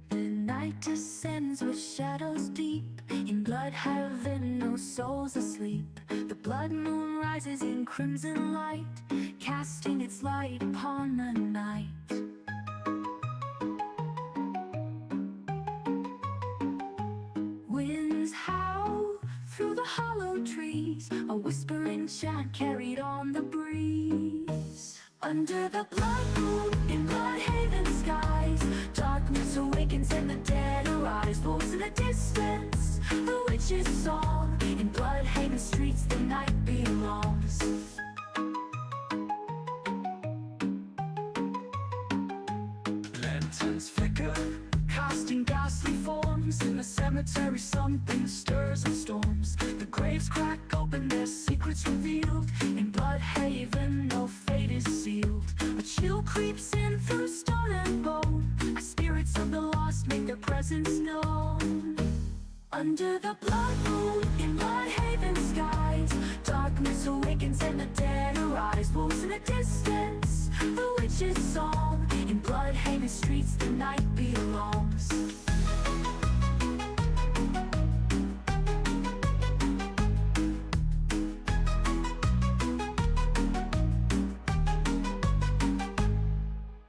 The night descends with shadows deep. In blood heaven, no souls asleep. The blood moon rises in crimson light, casting its light upon the night. Winds howl through the hollow trees, a whispering chant carried on the breeze. Under the blood moon, in Bloodhaven skies, darkness awakens and the dead arise. Wolves in the distance, the witch's song. In Bloodhaven streets the night belongs. Lanterns flicker, casting ghastly forms. In the cemetery something stirs and storms. The graves crack open, their secrets revealed. In Bloodhaven no fate is sealed. A chill creeps in through stone and bone, as spirits of the lost make their presence known. Under the blood moon, in Bloodhaven skies, darkness awakens and the dead arise. Wolves in the distance, the witch's song. In Bloodhaven streets the night belongs.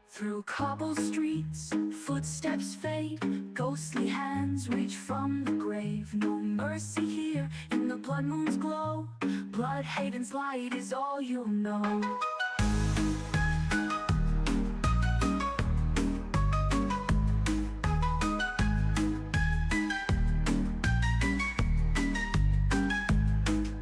Through cobble streets, footsteps fade, ghostly hands reach from the grave. No mercy here in the blood moon's glow. Bloodhaven's light is all you'll know.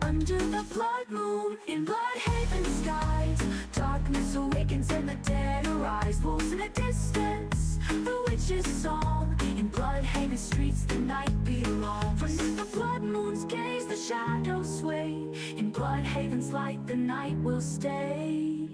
Under the blood moon, in Bloodhaven skies, darkness awakens and the dead arise. Wolves in the distance, the witch's song. In Bloodhaven streets the night belongs. Beneath the blood moon's gaze the shadows sway. In Bloodhaven's light the night will stay.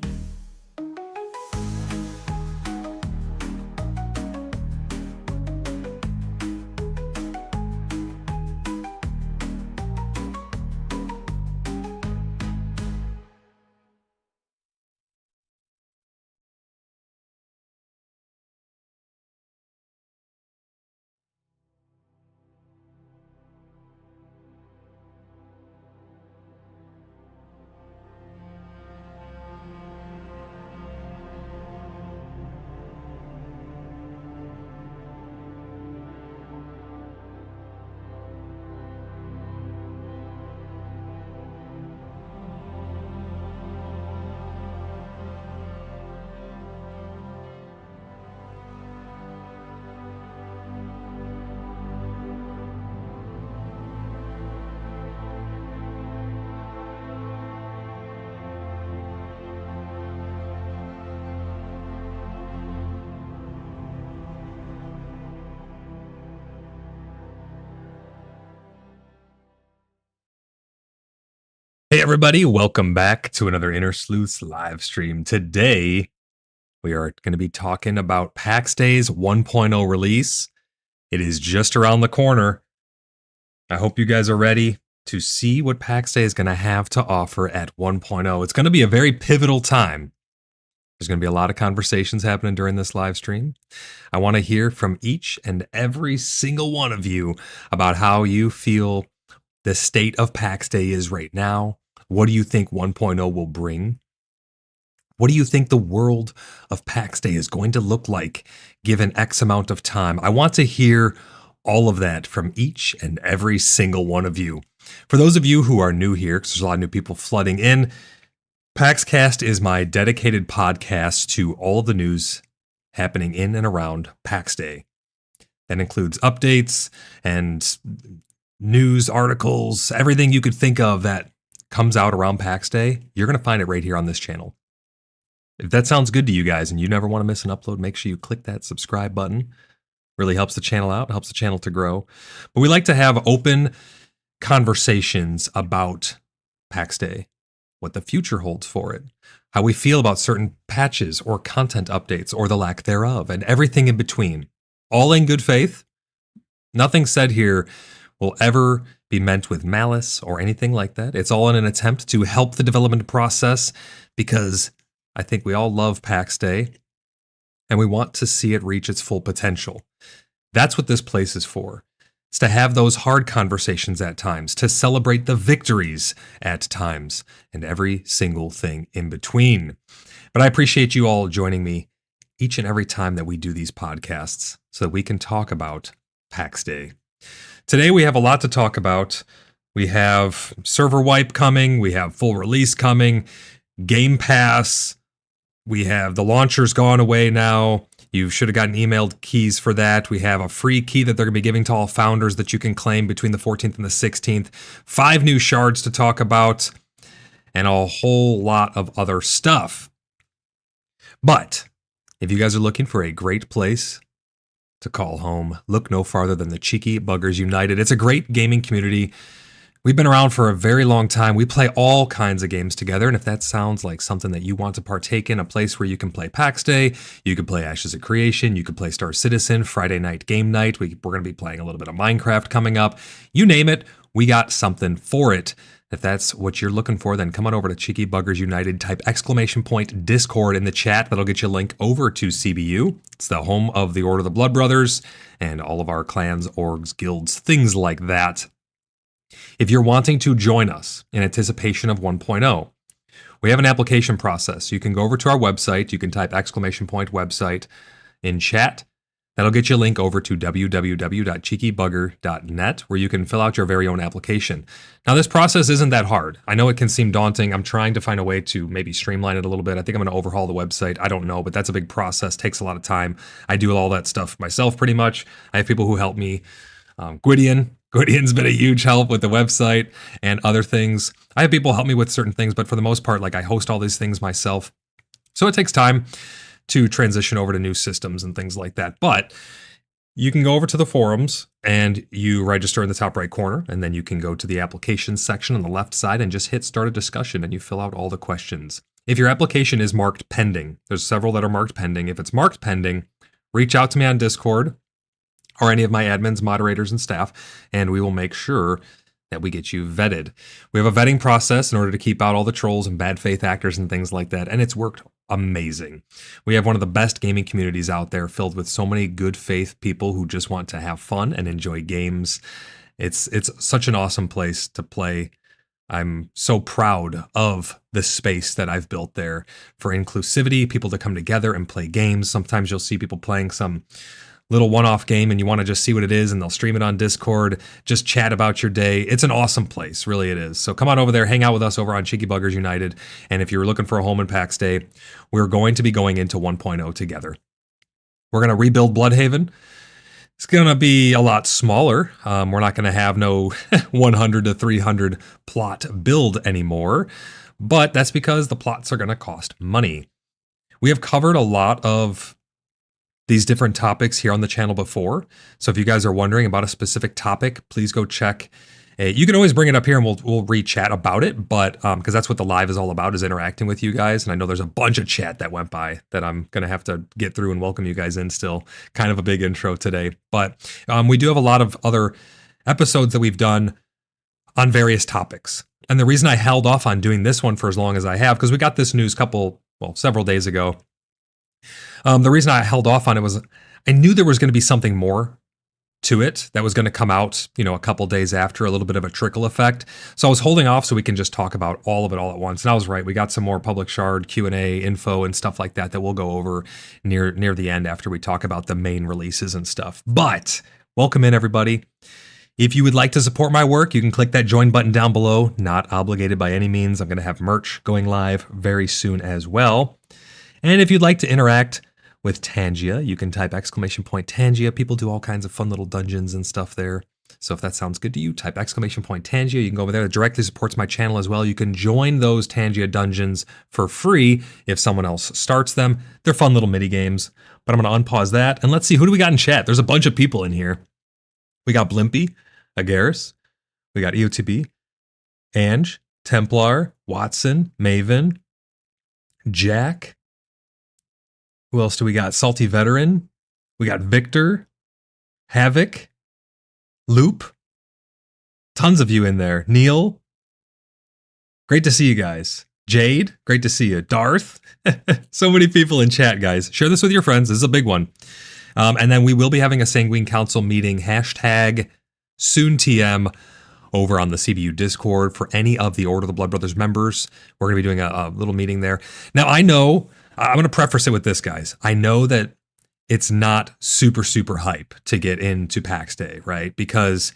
Hey everybody, welcome back to another Inner Sleuths live stream. Today, we are going to be talking about PAX Day's 1.0 release. It is just around the corner. I hope you guys are ready to see what PAX Day is going to have to offer at 1.0. It's going to be a very pivotal time. There's going to be a lot of conversations happening during this live stream. I want to hear from each and every single one of you about how you feel the state of PAX Day is right now. What do you think 1.0 will bring? What do you think the world of PAX Day is going to look like given X amount of time? I want to hear all of that from each and every single one of you. For those of you who are new here, because there's a lot of new people flooding in, PaxCast is my dedicated podcast to all the news happening in and around PAX Day. That includes updates and news articles, everything you could think of that comes out around PAX Day. You're going to find it right here on this channel. If that sounds good to you guys and you never want to miss an upload, make sure you click that subscribe button. Really helps the channel out, helps the channel to grow. But we like to have open conversations about PAX Day, what the future holds for it, how we feel about certain patches or content updates or the lack thereof, and everything in between. All in good faith. Nothing said here will ever be meant with malice or anything like that. It's all in an attempt to help the development process because I think we all love PAX Day. and we want to see it reach its full potential. That's what this place is for. It's to have those hard conversations at times, to celebrate the victories at times, and every single thing in between. But I appreciate you all joining me each and every time that we do these podcasts so that we can talk about PAX Day. Today we have a lot to talk about. We have server wipe coming, we have full release coming, Game Pass, we have the launchers gone away now. You should have gotten emailed keys for that. We have a free key that they're going to be giving to all founders that you can claim between the 14th and the 16th. 5 new shards to talk about, and a whole lot of other stuff. But if you guys are looking for a great place to call home, look no farther than the Cheeky Buggers United. It's a great gaming community. We've been around for a very long time. We play all kinds of games together, and if that sounds like something that you want to partake in, a place where you can play PAX Day, you can play Ashes of Creation, you can play Star Citizen, Friday night game night, we're going to be playing a little bit of Minecraft coming up. You name it, we got something for it. If that's what you're looking for, then come on over to Cheeky Buggers United, type !Discord in the chat. That'll get you a link over to CBU. It's the home of the Order of the Blood Brothers and all of our clans, orgs, guilds, things like that. If you're wanting to join us in anticipation of 1.0, we have an application process. You can go over to our website. You can type !Website in chat. That'll get you a link over to www.cheekybugger.net, where you can fill out your very own application. Now, this process isn't that hard. I know it can seem daunting. I'm trying to find a way to maybe streamline it a little bit. I think I'm going to overhaul the website. I don't know, but that's a big process. Takes a lot of time. I do all that stuff myself pretty much. I have people who help me. Gwydion's been a huge help with the website and other things. I have people help me with certain things, but for the most part, like I host all these things myself. So it takes time to transition over to new systems and things like that. But you can go over to the forums and you register in the top right corner, and then you can go to the applications section on the left side and just hit start a discussion, and you fill out all the questions. If your application is marked pending, there's several that are marked pending. If it's marked pending, reach out to me on Discord or any of my admins, moderators, and staff, and we will make sure that we get you vetted. We have a vetting process in order to keep out all the trolls and bad faith actors and things like that, and it's worked amazing. We have one of the best gaming communities out there, filled with so many good faith people who just want to have fun and enjoy games. It's such an awesome place to play. I'm so proud of the space that I've built there for inclusivity, people to come together and play games. Sometimes you'll see people playing some little one-off game and you want to just see what it is, and they'll stream it on Discord, just chat about your day. It's an awesome place, really it is. So come on over there, hang out with us over on Cheeky Buggers United, and if you're looking for a home in PAX Day, we're going to be going into 1.0 together. We're going to rebuild Bloodhaven. It's going to be a lot smaller. We're not going to have no 100 to 300 plot build anymore, but that's because the plots are going to cost money. We have covered a lot of these different topics here on the channel before. So if you guys are wondering about a specific topic, please go check. You can always bring it up here and we'll re-chat about it, but because that's what the live is all about, is interacting with you guys. And I know there's a bunch of chat that went by that I'm going to have to get through and welcome you guys in still. Kind of a big intro today. But we do have a lot of other episodes that we've done on various topics. And the reason I held off on doing this one for as long as I have, because we got this news several days ago. The reason I held off on it was I knew there was going to be something more to it that was going to come out, a couple days after, a little bit of a trickle effect. So I was holding off so we can just talk about all of it all at once. And I was right. We got some more public shard Q&A info and stuff like that we'll go over near the end after we talk about the main releases and stuff. But welcome in, everybody. If you would like to support my work, you can click that join button down below. Not obligated by any means. I'm going to have merch going live very soon as well. And if you'd like to interact with Tangia, you can type !Tangia. People do all kinds of fun little dungeons and stuff there. So if that sounds good to you, type !Tangia. You can go over there. It directly supports my channel as well. You can join those Tangia dungeons for free if someone else starts them. They're fun little mini games. But I'm going to unpause that. And let's see, who do we got in chat? There's a bunch of people in here. We got Blimpy, Agaris. We got EOTB, Ange, Templar, Watson, Maven, Jack. Who else do we got? Salty Veteran. We got Victor, Havoc, Loop. Tons of you in there. Neil. Great to see you guys. Jade, great to see you. Darth, so many people in chat, guys. Share this with your friends. This is a big one. And then we will be having a Sanguine Council meeting, hashtag SoonTM, over on the CBU Discord for any of the Order of the Blood Brothers members. We're going to be doing a little meeting there. Now, I know, I'm going to preface it with this, guys. I know that it's not super, super hype to get into PAX Day, right? Because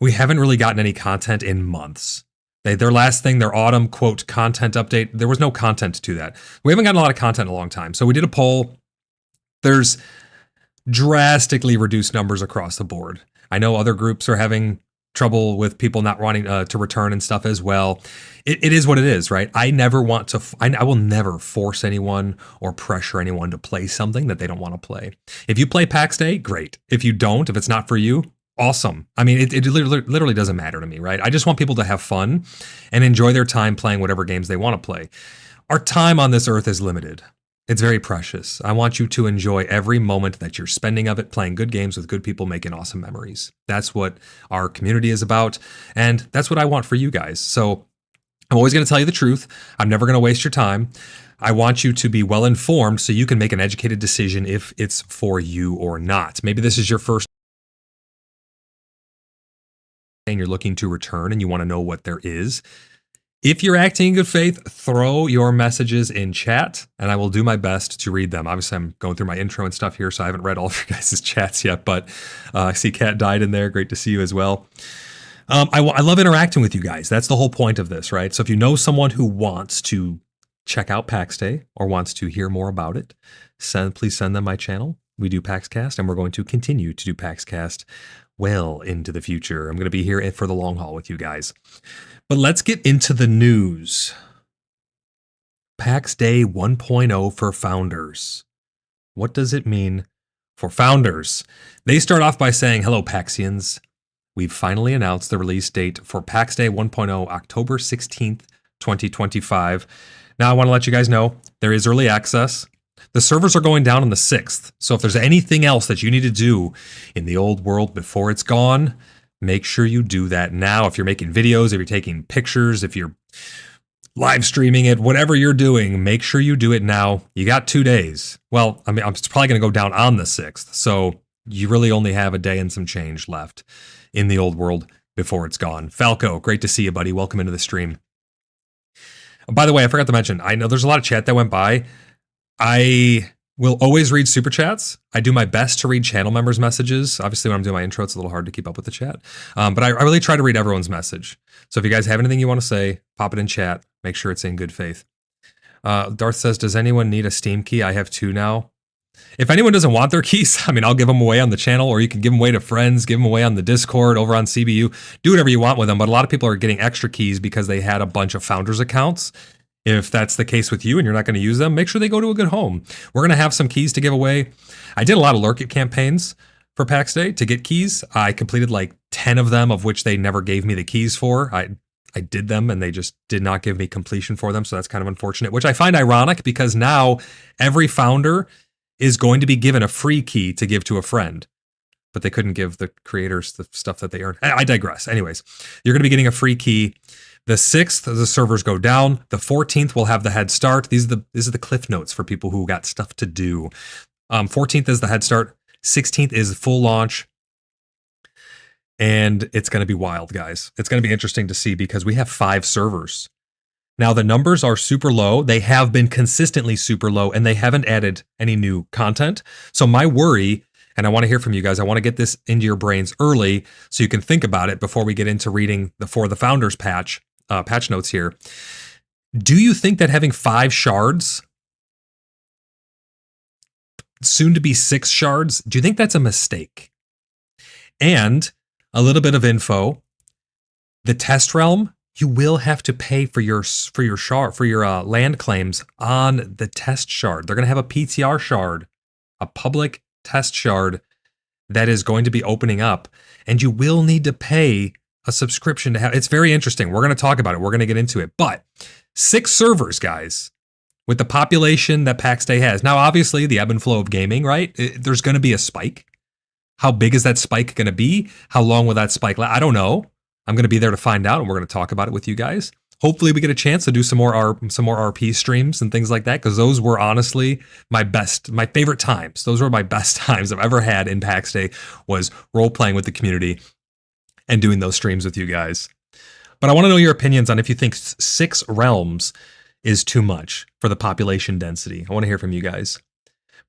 we haven't really gotten any content in months. Their last thing, their autumn, quote, content update, there was no content to that. We haven't gotten a lot of content in a long time. So we did a poll. There's drastically reduced numbers across the board. I know other groups are having trouble with people not wanting to return and stuff as well. It is what it is, right? I never want to, I will never force anyone or pressure anyone to play something that they don't want to play. If you play PAX Day, great. If you don't, if it's not for you, awesome. I mean, it literally doesn't matter to me, right? I just want people to have fun and enjoy their time playing whatever games they want to play. Our time on this earth is limited. It's very precious. I want you to enjoy every moment that you're spending of it playing good games with good people making awesome memories. That's what our community is about, and that's what I want for you guys. So I'm always going to tell you the truth. I'm never going to waste your time. I want you to be well informed so you can make an educated decision if it's for you or not. Maybe this is your first and you're looking to return and you want to know what there is. If you're acting in good faith, throw your messages in chat and I will do my best to read them. Obviously, I'm going through my intro and stuff here, so I haven't read all of your guys' chats yet, but I see Kat died in there. Great to see you as well. I love interacting with you guys. That's the whole point of this, right? So if you know someone who wants to check out PAX Day or wants to hear more about it, please send them my channel. We do PaxCast, and we're going to continue to do PaxCast well into the future. I'm going to be here for the long haul with you guys. But let's get into the news. PAX Day 1.0 for founders. What does it mean for founders? They start off by saying, hello, Paxians. We've finally announced the release date for PAX Day 1.0, October 16th, 2025. Now, I want to let you guys know there is early access. The servers are going down on the 6th. So if there's anything else that you need to do in the old world before it's gone, make sure you do that now. If you're making videos, if you're taking pictures, if you're live streaming it, whatever you're doing, make sure you do it now. You got 2 days. Well, I mean, I'm probably going to go down on the 6th. So you really only have a day and some change left in the old world before it's gone. Falco, great to see you, buddy. Welcome into the stream. By the way, I forgot to mention, I know there's a lot of chat that went by. I will always read super chats. I do my best to read channel members' messages. Obviously, when I'm doing my intro, it's a little hard to keep up with the chat. But I really try to read everyone's message. So if you guys have anything you want to say, pop it in chat. Make sure it's in good faith. Darth says, does anyone need a Steam key? I have 2 now. If anyone doesn't want their keys, I mean, I'll give them away on the channel, or you can give them away to friends, give them away on the Discord, over on CBU. Do whatever you want with them. But a lot of people are getting extra keys because they had a bunch of founders accounts. If that's the case with you and you're not going to use them, make sure they go to a good home. We're going to have some keys to give away. I did a lot of lurk it campaigns for PAX Day to get keys. I completed like 10 of them, of which they never gave me the keys for. I did them and they just did not give me completion for them. So that's kind of unfortunate, which I find ironic because now every founder is going to be given a free key to give to a friend. But they couldn't give the creators the stuff that they earned. I digress. Anyways, you're going to be getting a free key. The 6th, the servers go down. The 14th will have the head start. These are the cliff notes for people who got stuff to do. 14th is the head start. 16th is full launch. And it's going to be wild, guys. It's going to be interesting to see because we have 5 servers. Now, the numbers are super low. They have been consistently super low, and they haven't added any new content. So my worry, and I want to hear from you guys, I want to get this into your brains early so you can think about it before we get into reading the For the Founders patch notes here. Do you think that having 5 shards, soon to be 6 shards, do you think that's a mistake? And a little bit of info, the test realm, you will have to pay for your land claims on the test shard. They're going to have a PTR shard, a public test shard that is going to be opening up, and you will need to pay a subscription to have. It's very interesting. We're going to talk about it. We're going to get into it. But 6 servers, guys, with the population that PAX Day has. Now, obviously, the ebb and flow of gaming, right? There's going to be a spike. How big is that spike going to be? How long will that spike last? I don't know. I'm going to be there to find out, and we're going to talk about it with you guys. Hopefully we get a chance to do some more RP streams and things like that, because those were honestly my favorite times. Those were my best times I've ever had in PAX Day, was role playing with the community and doing those streams with you guys. But I want to know your opinions on if you think 6 realms is too much for the population density. I want to hear from you guys.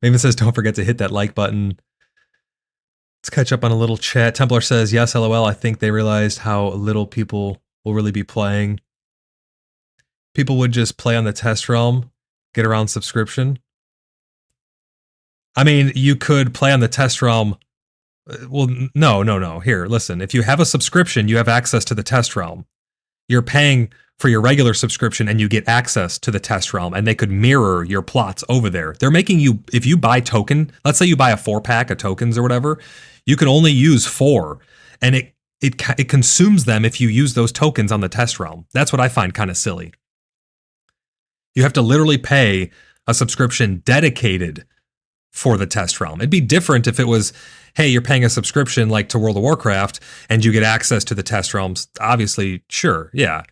Maven says, don't forget to hit that like button. Let's catch up on a little chat. Templar says, yes, LOL. I think they realized how little people will really be playing. People would just play on the test realm, get around subscription. I mean, you could play on the test realm. Well, no. Here, listen. If you have a subscription, you have access to the test realm. You're paying for your regular subscription and you get access to the test realm, and they could mirror your plots over there. They're making you, if you buy token, let's say you buy a 4-pack of tokens or whatever, you can only use 4, and it consumes them if you use those tokens on the test realm. That's what I find kind of silly. You have to literally pay a subscription dedicated for the test realm. It'd be different if it was, hey, you're paying a subscription like to World of Warcraft and you get access to the test realms. Obviously, sure, yeah.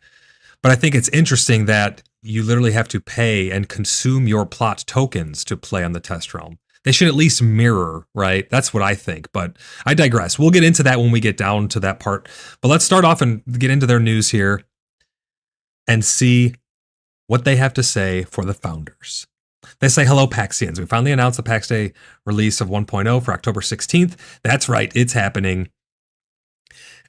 But I think it's interesting that you literally have to pay and consume your plot tokens to play on the test realm. They should at least mirror, right? That's what I think, but I digress. We'll get into that when we get down to that part. But let's start off and get into their news here and see what they have to say for the founders. They say, hello, Paxians. We finally announced the PAX Day release of 1.0 for October 16th. That's right, it's happening.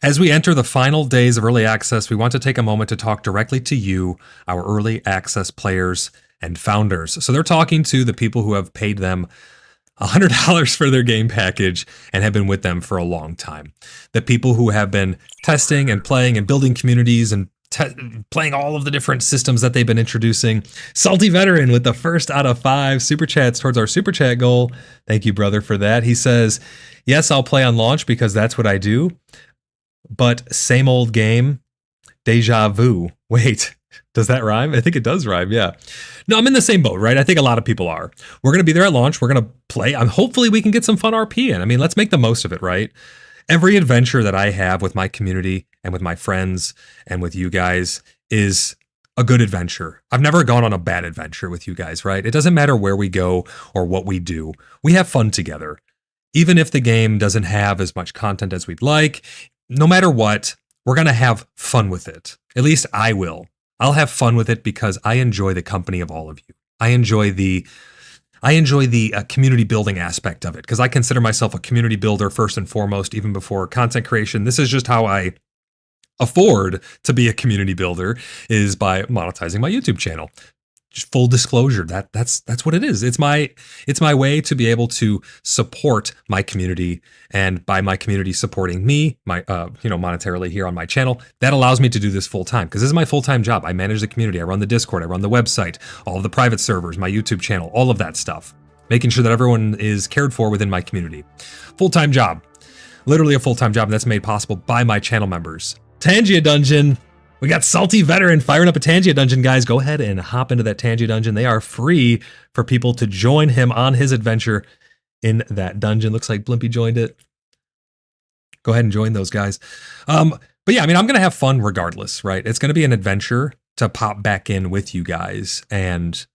As we enter the final days of early access, we want to take a moment to talk directly to you, our early access players and founders. So they're talking to the people who have paid them $100 for their game package and have been with them for a long time. The people who have been testing and playing and building communities and playing all of the different systems that they've been introducing. Salty Veteran with the first out of 5 super chats towards our super chat goal. Thank you, brother, for that. He says, yes, I'll play on launch because that's what I do. But same old game, deja vu. Wait, does that rhyme? I think it does rhyme, yeah. No, I'm in the same boat, right? I think a lot of people are. We're going to be there at launch. We're going to play. Hopefully we can get some fun RP in. I mean, let's make the most of it, right? Every adventure that I have with my community and with my friends and with you guys is a good adventure. I've never gone on a bad adventure with you guys, right? It doesn't matter where we go or what we do. We have fun together. Even if the game doesn't have as much content as we'd like, no matter what, we're going to have fun with it. At least I will. I'll have fun with it because I enjoy the company of all of you. I enjoy the community building aspect of it, because I consider myself a community builder first and foremost, even before content creation. This is just how I afford to be a community builder, is by monetizing my YouTube channel. Just full disclosure, that's what it is. It's my way to be able to support my community, and by my community supporting me, monetarily here on my channel, that allows me to do this full time, because this is my full-time job. I manage the community, I run the Discord, I run the website, all of the private servers, my YouTube channel, all of that stuff, making sure that everyone is cared for within my community. Full-time job, literally a full-time job, and that's made possible by my channel members. Tangia Dungeon. We got Salty Veteran firing up a Tangia Dungeon, guys. Go ahead and hop into that Tangia Dungeon. They are free for people to join him on his adventure in that dungeon. Looks like Blimpy joined it. Go ahead and join those guys. But yeah, I mean, I'm going to have fun regardless, right? It's going to be an adventure to pop back in with you guys and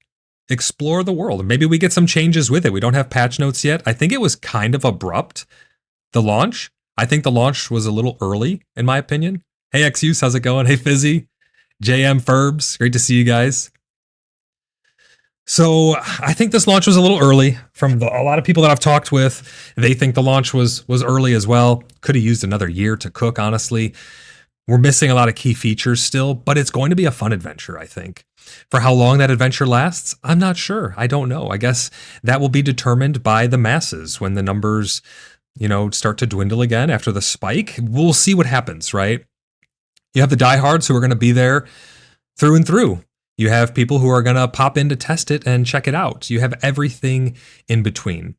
explore the world. And maybe we get some changes with it. We don't have patch notes yet. I think it was kind of abrupt, the launch. I think the launch was a little early, in my opinion. Hey, XUs, how's it going? Hey, Fizzy, JM Ferbs, great to see you guys. So I think this launch was a little early. From a lot of people that I've talked with, they think the launch was early as well. Could have used another year to cook, honestly. We're missing a lot of key features still, but it's going to be a fun adventure, I think. For how long that adventure lasts, I'm not sure. I don't know. I guess that will be determined by the masses when the numbers, start to dwindle again after the spike. We'll see what happens, right? You have the diehards who are going to be there through and through. You have people who are going to pop in to test it and check it out. You have everything in between.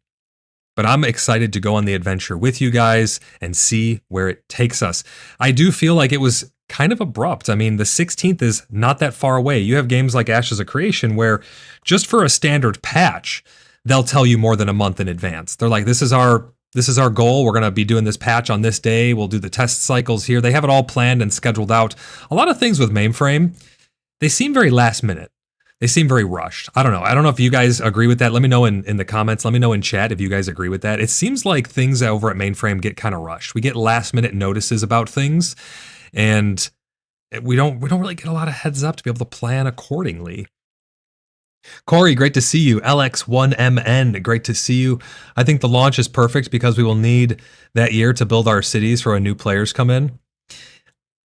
But I'm excited to go on the adventure with you guys and see where it takes us. I do feel like it was kind of abrupt. I mean, the 16th is not that far away. You have games like Ashes of Creation where just for a standard patch, they'll tell you more than a month in advance. They're like, this is our goal. We're going to be doing this patch on this day. We'll do the test cycles here. They have it all planned and scheduled out. A lot of things with Mainframe, they seem very last minute. They seem very rushed. I don't know. I don't know if you guys agree with that. Let me know in the comments. Let me know in chat if you guys agree with that. It seems like things over at Mainframe get kind of rushed. We get last minute notices about things, and we don't really get a lot of heads up to be able to plan accordingly. Corey, great to see you. LX1MN, great to see you. I think the launch is perfect because we will need that year to build our cities for when new players come in.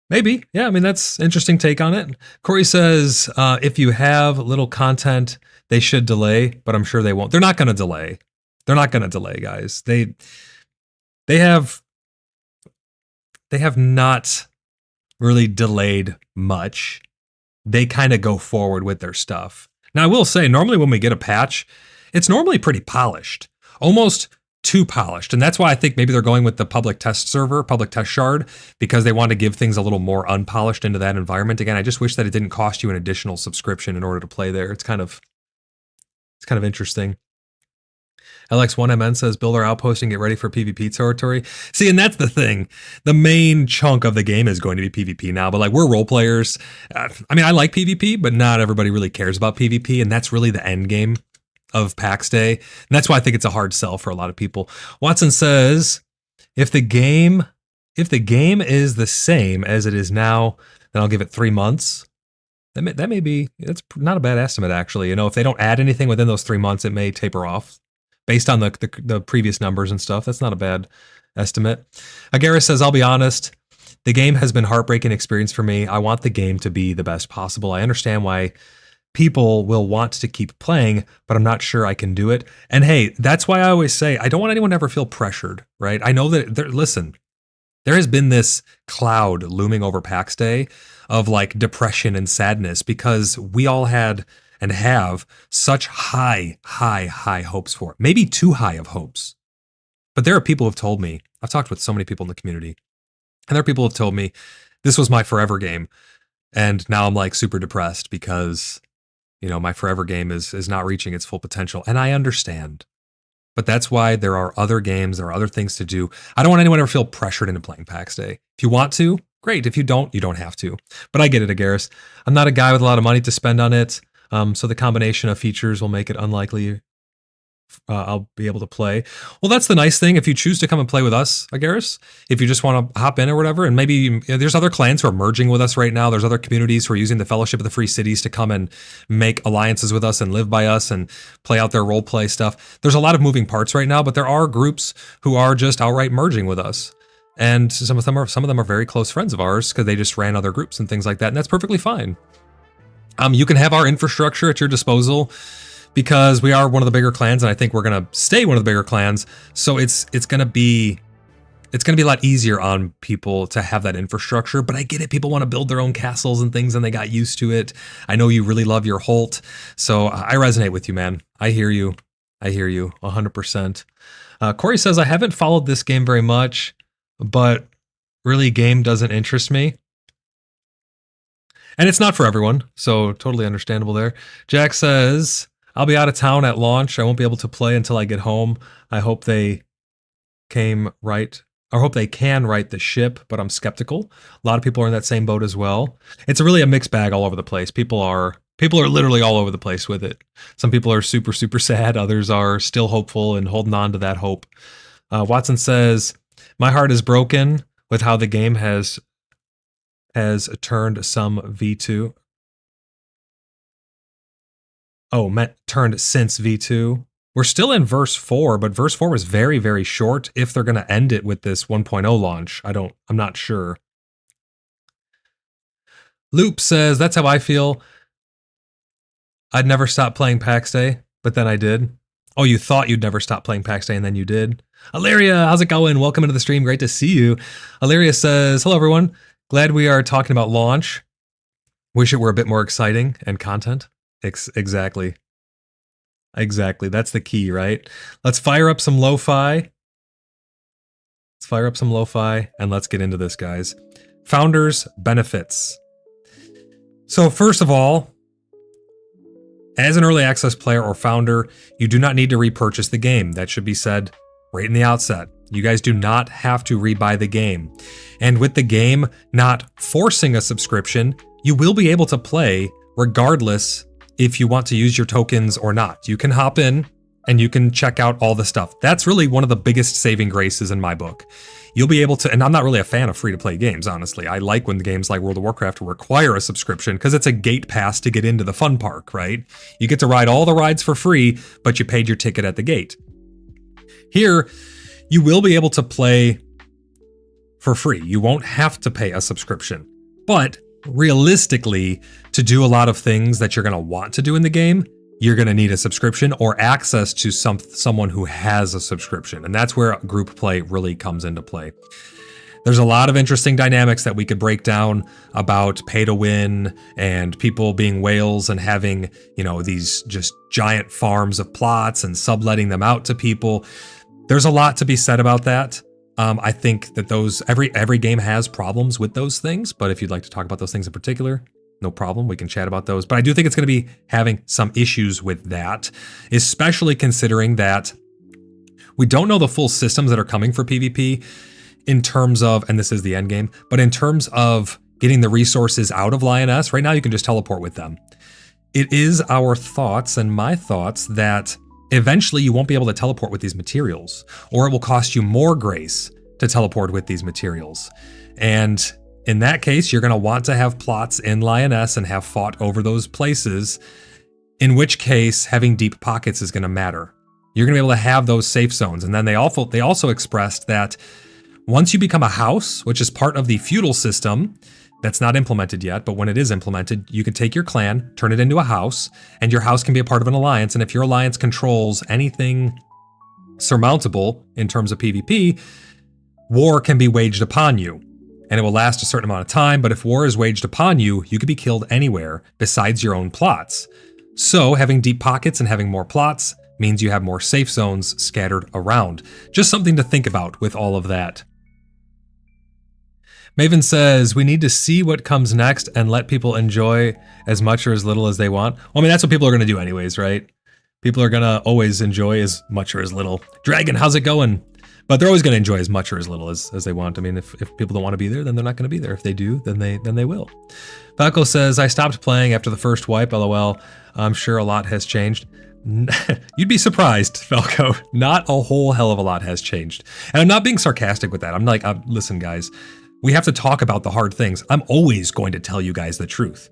Maybe. Yeah, I mean, that's an interesting take on it. Corey says, if you have little content, they should delay, but I'm sure they won't. They're not going to delay. They're not going to delay, guys. They have not really delayed much. They kind of go forward with their stuff. Now, I will say, normally when we get a patch, it's normally pretty polished, almost too polished. And that's why I think maybe they're going with the public test server, public test shard, because they want to give things a little more unpolished into that environment. Again, I just wish that it didn't cost you an additional subscription in order to play there. It's kind of interesting. LX1MN says, build our outpost and get ready for PvP territory. See, and that's the thing. The main chunk of the game is going to be PvP now, but like, we're role players. I mean, I like PvP, but not everybody really cares about PvP, and that's really the end game of PAX Day. And that's why I think it's a hard sell for a lot of people. Watson says, if the game is the same as it is now, then I'll give it 3 months. That may be, that's not a bad estimate, actually. You know, if they don't add anything within those 3 months, it may taper off based on the previous numbers and stuff. That's not a bad estimate. Agaris says, I'll be honest, the game has been a heartbreaking experience for me. I want the game to be the best possible. I understand why people will want to keep playing, but I'm not sure I can do it. And hey, that's why I always say, I don't want anyone to ever feel pressured, right? I know that, listen, there has been this cloud looming over PAX Day of like depression and sadness because we all had and have such high hopes for it. Maybe too high of hopes. But there are people who have told me, I've talked with so many people in the community, and there are people who have told me this was my forever game. And now I'm like super depressed because, you know, my forever game is not reaching its full potential. And I understand. But that's why there are other games, there are other things to do. I don't want anyone to ever feel pressured into playing PAX Day. If you want to, great. If you don't, you don't have to. But I get it, Agaris. I'm not a guy with a lot of money to spend on it. So the combination of features will make it unlikely I'll be able to play. Well, that's the nice thing. If you choose to come and play with us, Agaris, if you just want to hop in or whatever, and maybe there's other clans who are merging with us right now. There's other communities who are using the Fellowship of the Free Cities to come and make alliances with us and live by us and play out their role play stuff. There's a lot of moving parts right now, but there are groups who are just outright merging with us. And some of them are very close friends of ours because they just ran other groups and things like that. And that's perfectly fine. You can have our infrastructure at your disposal because we are one of the bigger clans, and I think we're gonna stay one of the bigger clans. So it's gonna be a lot easier on people to have that infrastructure. But I get it; people want to build their own castles and things, and they got used to it. I know you really love your Holt, so I resonate with you, man. I hear you. 100%. Corey says, I haven't followed this game very much, but really, game doesn't interest me. And it's not for everyone, so totally understandable there. Jack says, I'll be out of town at launch. I won't be able to play until I get home. I hope they can right the ship, but I'm skeptical. A lot of people are in that same boat as well. It's really a mixed bag all over the place. People are literally all over the place with it. Some people are super, super sad. Others are still hopeful and holding on to that hope. Watson says, my heart is broken with how the game has turned some V2. Turned since V2. We're still in verse 4, but verse 4 was very, very short. If they're going to end it with this 1.0 launch, I'm not sure. Loop says, that's how I feel. I'd never stop playing PAX Day, but then I did. Oh, you thought you'd never stop playing PAX Day and then you did. Ilaria, how's it going? Welcome into the stream. Great to see you. Ilaria says, hello, everyone. Glad we are talking about launch. Wish it were a bit more exciting and content. Exactly. That's the key, right? Let's fire up some lo-fi. And let's get into this, guys. Founders benefits. So first of all, as an early access player or founder, you do not need to repurchase the game. That should be said right in the outset. You guys do not have to rebuy the game. And with the game not forcing a subscription, you will be able to play regardless if you want to use your tokens or not. You can hop in and you can check out all the stuff. That's really one of the biggest saving graces in my book. You'll be able to, and I'm not really a fan of free-to-play games, honestly. I like when the games like World of Warcraft require a subscription because it's a gate pass to get into the fun park, right? You get to ride all the rides for free, but you paid your ticket at the gate. Here, you will be able to play for free. You won't have to pay a subscription. But realistically, to do a lot of things that you're going to want to do in the game, you're going to need a subscription or access to someone who has a subscription. And that's where group play really comes into play. There's a lot of interesting dynamics that we could break down about pay to win and people being whales and having, these just giant farms of plots and subletting them out to people. There's a lot to be said about that. I think that every game has problems with those things, but if you'd like to talk about those things in particular, no problem. We can chat about those. But I do think it's going to be having some issues with that, especially considering that we don't know the full systems that are coming for PvP in terms of, and this is the end game, but in terms of getting the resources out of Lioness. Right now, you can just teleport with them. It is our thoughts and my thoughts that eventually you won't be able to teleport with these materials, or it will cost you more grace to teleport with these materials. And in that case, you're going to want to have plots in Lioness and have fought over those places, in which case having deep pockets is going to matter. You're going to be able to have those safe zones. And then they also expressed that once you become a house, which is part of the feudal system, that's not implemented yet, but when it is implemented, you can take your clan, turn it into a house, and your house can be a part of an alliance. And if your alliance controls anything surmountable in terms of PvP, war can be waged upon you. And it will last a certain amount of time, but if war is waged upon you, you could be killed anywhere besides your own plots. So having deep pockets and having more plots means you have more safe zones scattered around. Just something to think about with all of that. Maven says, we need to see what comes next and let people enjoy as much or as little as they want. Well, I mean, that's what people are going to do anyways, right? People are going to always enjoy as much or as little. Dragon, how's it going? But they're always going to enjoy as much or as little as they want. I mean, if people don't want to be there, then they're not going to be there. If they do, then they will. Falco says, I stopped playing after the first wipe, lol. I'm sure a lot has changed. You'd be surprised, Falco. Not a whole hell of a lot has changed. And I'm not being sarcastic with that. I'm like, listen, guys, we have to talk about the hard things. I'm always going to tell you guys the truth.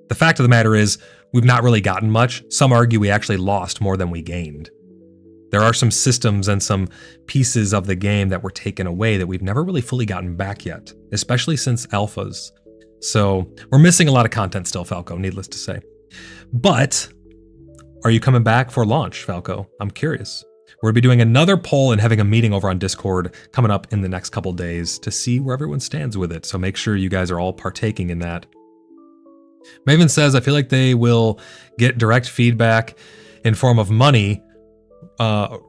The fact of the matter is, we've not really gotten much. Some argue we actually lost more than we gained. There are some systems and some pieces of the game that were taken away that we've never really fully gotten back yet, especially since alphas. So we're missing a lot of content still, Falco, needless to say. But are you coming back for launch, Falco? I'm curious. We're going to be doing another poll and having a meeting over on Discord coming up in the next couple days to see where everyone stands with it. So make sure you guys are all partaking in that. Maven says, I feel like they will get direct feedback in form of money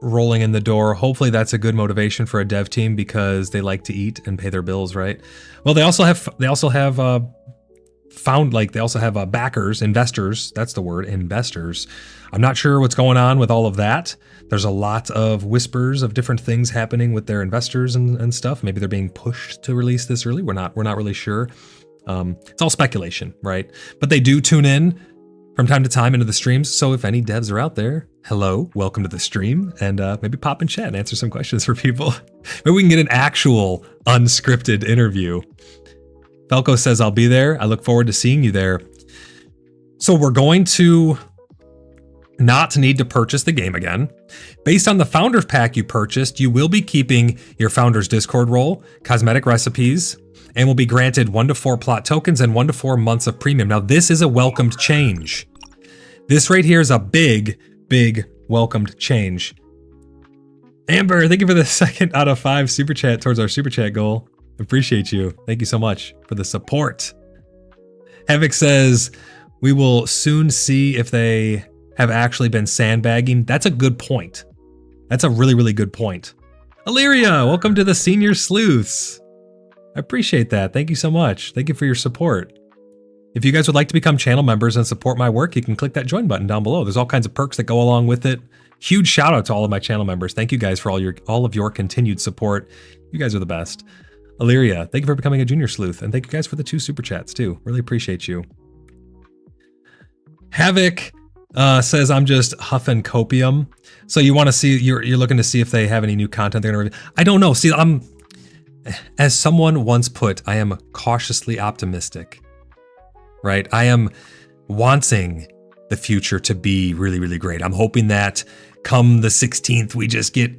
rolling in the door. Hopefully that's a good motivation for a dev team because they like to eat and pay their bills, right? Well, they also have backers, investors. That's the word, investors. I'm not sure what's going on with all of that. There's a lot of whispers of different things happening with their investors and stuff. Maybe they're being pushed to release this early. We're not really sure. It's all speculation, right? But they do tune in from time to time into the streams. So if any devs are out there, hello, welcome to the stream, and maybe pop in chat and answer some questions for people. Maybe we can get an actual unscripted interview. Falco says, I'll be there. I look forward to seeing you there. So we're going to not need to purchase the game again. Based on the Founders Pack you purchased, you will be keeping your Founders Discord role, cosmetic recipes, and will be granted 1 to 4 plot tokens and 1 to 4 months of premium. Now, this is a welcomed change. This right here is a big welcomed change. Amber, thank you for the 2nd out of 5 super chat towards our super chat goal. Appreciate you. Thank you so much for the support. Havoc says, we will soon see if they have actually been sandbagging. That's a good point. That's a really good point. Illyria, welcome to the Senior Sleuths. I appreciate that. Thank you so much. Thank you for your support. If you guys would like to become channel members and support my work, you can click that join button down below. There's all kinds of perks that go along with it. Huge shout out to all of my channel members. Thank you guys for all of your continued support. You guys are the best. Illyria, thank you for becoming a junior sleuth. And thank you guys for the 2 super chats too. Really appreciate you. Havoc says I'm just huffing copium. So you want to see, you're looking to see if they have any new content they're going to review. I don't know. See, as someone once put, I am cautiously optimistic, right? I am wanting the future to be really, really great. I'm hoping that come the 16th, we just get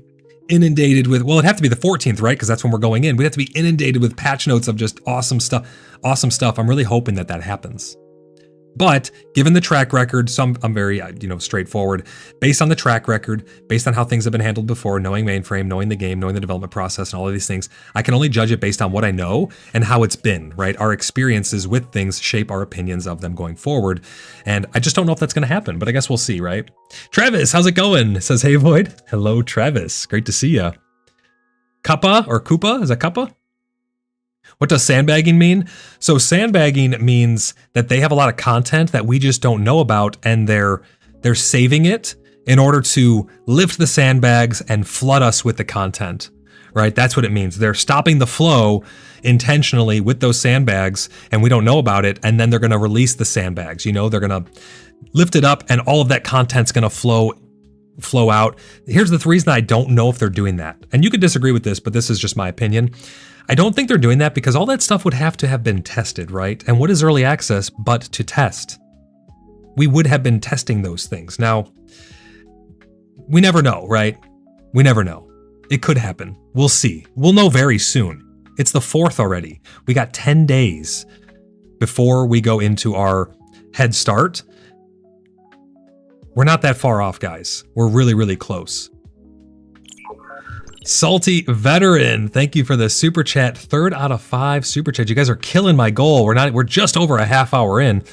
inundated with, well, it'd have to be the 14th, right? Because that's when we're going in. We'd have to be inundated with patch notes of just awesome stuff. Awesome stuff. I'm really hoping that happens. But given the track record, I'm very, straightforward. Based on the track record, based on how things have been handled before, knowing mainframe, knowing the game, knowing the development process, and all of these things, I can only judge it based on what I know and how it's been, right? Our experiences with things shape our opinions of them going forward. And I just don't know if that's going to happen, but I guess we'll see, right? Travis, how's it going? Says, hey, Void. Hello, Travis. Great to see ya. Kappa or Koopa? Is that Kappa? What does sandbagging mean? So sandbagging means that they have a lot of content that we just don't know about, and they're saving it in order to lift the sandbags and flood us with the content, right? That's what it means. They're stopping the flow intentionally with those sandbags, and we don't know about it, and then they're going to release the sandbags. They're going to lift it up, and all of that content's going to flow out. Here's the reason I don't know if they're doing that. And you could disagree with this, but this is just my opinion. I don't think they're doing that because all that stuff would have to have been tested, right? And what is early access but to test? We would have been testing those things. Now, we never know, right? We never know. It could happen. We'll see. We'll know very soon. It's the 4th already. We got 10 days before we go into our head start. We're not that far off, guys. We're really, really close. Salty Veteran, thank you for the super chat. 3rd out of 5 super chats. You guys are killing my goal. We're just over a half hour in.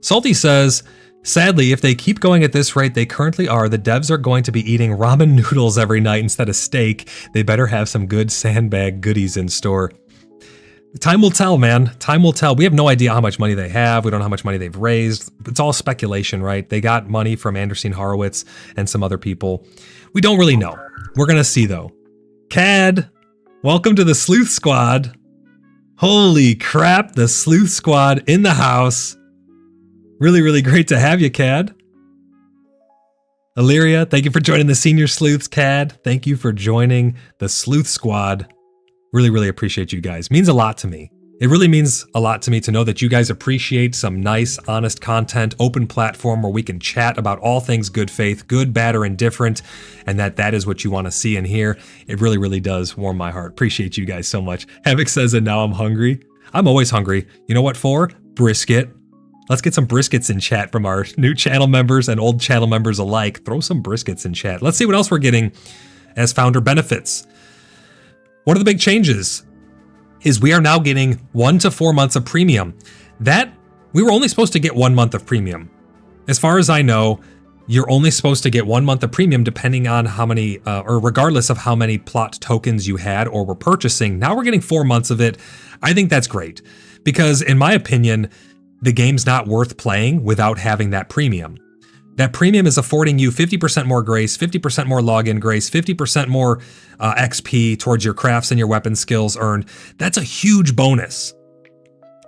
Salty says, sadly, if they keep going at this rate they currently are, the devs are going to be eating ramen noodles every night instead of steak. They better have some good sandbag goodies in store. Time will tell, man. Time will tell. We have no idea how much money they have. We don't know how much money they've raised. It's all speculation, right? They got money from Anderson Horowitz and some other people. We don't really know. We're going to see, though. Cad, welcome to the Sleuth Squad. Holy crap, the Sleuth Squad in the house. Really, really great to have you, Cad. Illyria, thank you for joining the Senior Sleuths, Cad. Thank you for joining the Sleuth Squad. Really, really appreciate you guys. Means a lot to me. It really means a lot to me to know that you guys appreciate some nice, honest content, open platform where we can chat about all things good faith, good, bad, or indifferent, and that is what you want to see and hear. It really, really does warm my heart. Appreciate you guys so much. Havoc says, and now I'm hungry. I'm always hungry. You know what for? Brisket. Let's get some briskets in chat from our new channel members and old channel members alike. Throw some briskets in chat. Let's see what else we're getting as founder benefits. One of the big changes is we are now getting 1 to 4 months of premium. That we were only supposed to get 1 month of premium. As far as I know, you're only supposed to get 1 month of premium depending on how many, or regardless of how many plot tokens you had or were purchasing. Now we're getting 4 months of it. I think that's great because in my opinion, the game's not worth playing without having that premium. That premium is affording you 50% more grace, 50% more login grace, 50% more XP towards your crafts and your weapon skills earned. That's a huge bonus.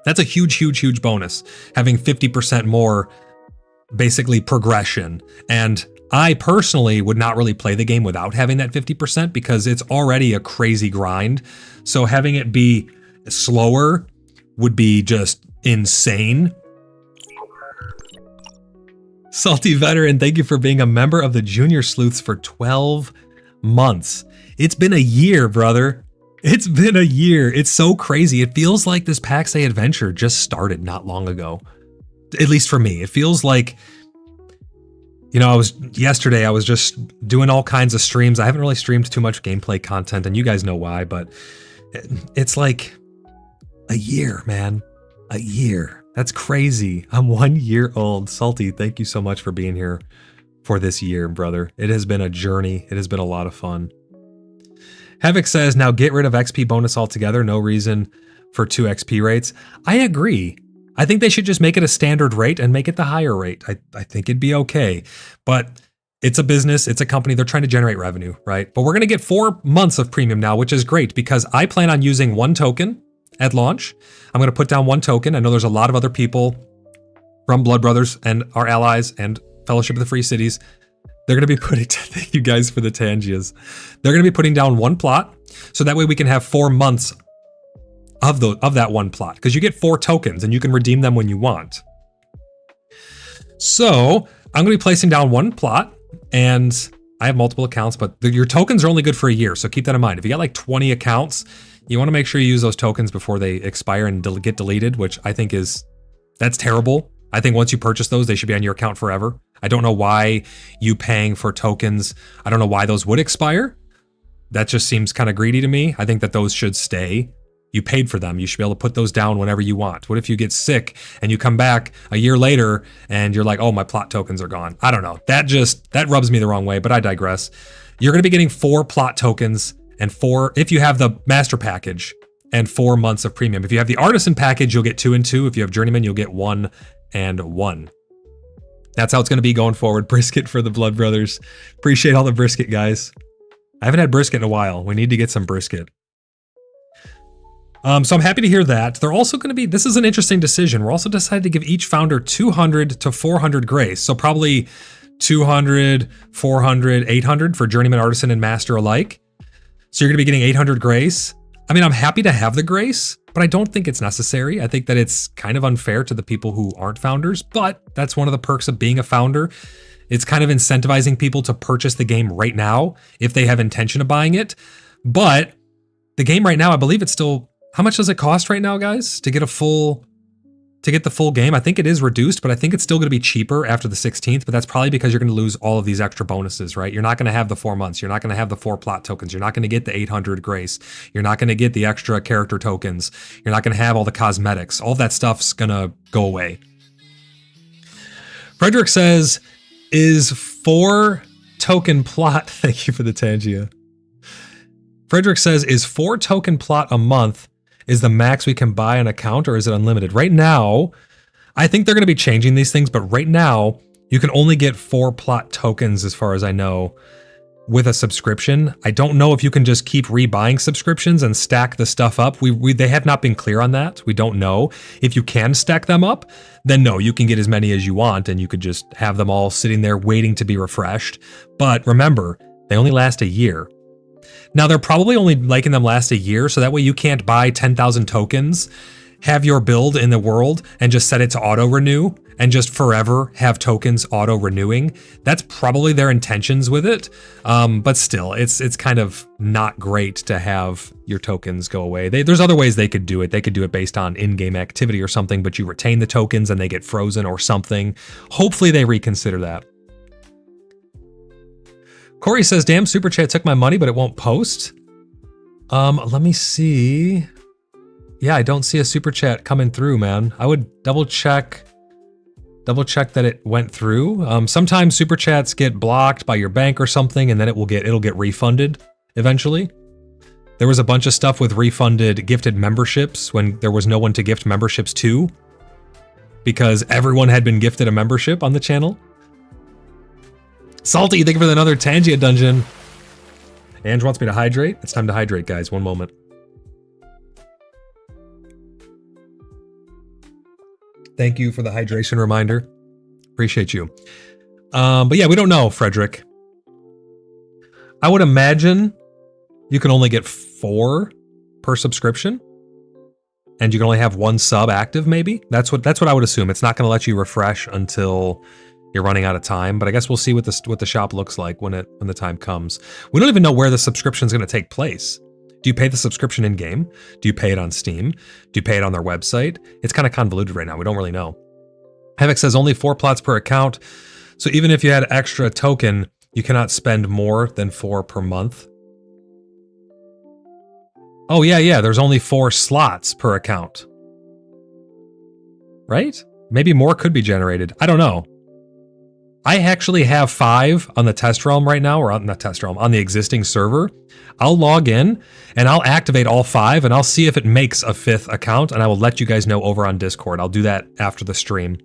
That's a huge, huge, huge bonus, having 50% more basically progression. And I personally would not really play the game without having that 50% because it's already a crazy grind. So having it be slower would be just insane. Salty Veteran, thank you for being a member of the Junior Sleuths for 12 months. It's been a year, brother. It's been a year. It's so crazy. It feels like this PAX Day adventure just started not long ago. At least for me. It feels like, yesterday I was just doing all kinds of streams. I haven't really streamed too much gameplay content, and you guys know why, but it's like a year, man. A year. That's crazy. I'm 1 year old. Salty, thank you so much for being here for this year, brother. It has been a journey. It has been a lot of fun. Havoc says, now get rid of XP bonus altogether. No reason for 2 XP rates. I agree. I think they should just make it a standard rate and make it the higher rate. I think it'd be okay. But It's a business, it's a company, they're trying to generate revenue, right? But we're gonna get 4 months of premium now, which is great because I plan on using 1 token at launch. I'm gonna put down 1 token. I know there's a lot of other people from Blood Brothers and our allies and Fellowship of the Free Cities. They're gonna be putting, thank you guys for the Tangias. They're gonna be putting down 1 plot, so that way we can have 4 months of that 1 plot, because you get 4 tokens and you can redeem them when you want. So I'm gonna be placing down 1 plot, and I have multiple accounts, but your tokens are only good for a year, so keep that in mind. If you got like 20 accounts, you wanna make sure you use those tokens before they expire and get deleted, which I think that's terrible. I think once you purchase those, they should be on your account forever. I don't know why you paying for tokens, I don't know why those would expire. That just seems kind of greedy to me. I think that those should stay. You paid for them. You should be able to put those down whenever you want. What if you get sick and you come back a year later and you're like, oh, my plot tokens are gone? I don't know. That rubs me the wrong way, but I digress. You're going to be getting 4 plot tokens and 4, if you have the master package, and 4 months of premium. If you have the artisan package, you'll get 2 and 2. If you have journeyman, you'll get 1 and 1. That's how it's going to be going forward. Brisket for the Blood Brothers. Appreciate all the brisket, guys. I haven't had brisket in a while. We need to get some brisket. So I'm happy to hear that. They're also going to be, this is an interesting decision. We're also decided to give each founder 200 to 400 grace. So probably 200, 400, 800 for journeyman, artisan, and master alike. So you're going to be getting 800 grace. I mean, I'm happy to have the grace, but I don't think it's necessary. I think that it's kind of unfair to the people who aren't founders, but that's one of the perks of being a founder. It's kind of incentivizing people to purchase the game right now if they have intention of buying it. But the game right now, I believe it's still, how much does it cost right now, guys, to get the full game? I think it is reduced, but I think it's still going to be cheaper after the 16th, but that's probably because you're going to lose all of these extra bonuses, right? You're not going to have the 4 months. You're not going to have the 4 plot tokens. You're not going to get the 800 grace. You're not going to get the extra character tokens. You're not going to have all the cosmetics. All that stuff's going to go away. Frederick says, is 4 token plot, thank you for the Tangia. Frederick says, is 4 token plot a month is the max we can buy an account, or is it unlimited? Right now, I think they're going to be changing these things, but right now, you can only get 4 plot tokens, as far as I know, with a subscription. I don't know if you can just keep rebuying subscriptions and stack the stuff up. They have not been clear on that. We don't know. If you can stack them up, then no, you can get as many as you want, and you could just have them all sitting there waiting to be refreshed. But remember, they only last a year. Now, they're probably only liking them last a year, so that way you can't buy 10,000 tokens, have your build in the world, and just set it to auto-renew, and just forever have tokens auto-renewing. That's probably their intentions with it, but still, it's kind of not great to have your tokens go away. There's other ways they could do it. They could do it based on in-game activity or something, but you retain the tokens and they get frozen or something. Hopefully they reconsider that. Corey says, damn, Super Chat took my money, but it won't post. Let me see. Yeah, I don't see a Super Chat coming through, man. I would double check that it went through. Sometimes Super Chats get blocked by your bank or something, and then it'll get refunded eventually. There was a bunch of stuff with refunded gifted memberships when there was no one to gift memberships to, because everyone had been gifted a membership on the channel. Salty, thank you for another Tangia dungeon. Ange wants me to hydrate. It's time to hydrate, guys. One moment. Thank you for the hydration reminder. Appreciate you. But yeah, we don't know, Frederick. I would imagine you can only get 4 per subscription, and you can only have 1 sub active, maybe. That's what I would assume. It's not going to let you refresh until you're running out of time, but I guess we'll see what the shop looks like when the time comes. We don't even know where the subscription is going to take place. Do you pay the subscription in game? Do you pay it on Steam? Do you pay it on their website? It's kind of convoluted right now. We don't really know. Havoc says only 4 plots per account. So even if you had extra token, you cannot spend more than 4 per month. Oh yeah. There's only 4 slots per account. Right? Maybe more could be generated. I don't know. I actually have 5 on the test realm right now, or on the test realm, on the existing server. I'll log in and I'll activate all 5 and I'll see if it makes a 5th account, and I will let you guys know over on Discord. I'll do that after the stream,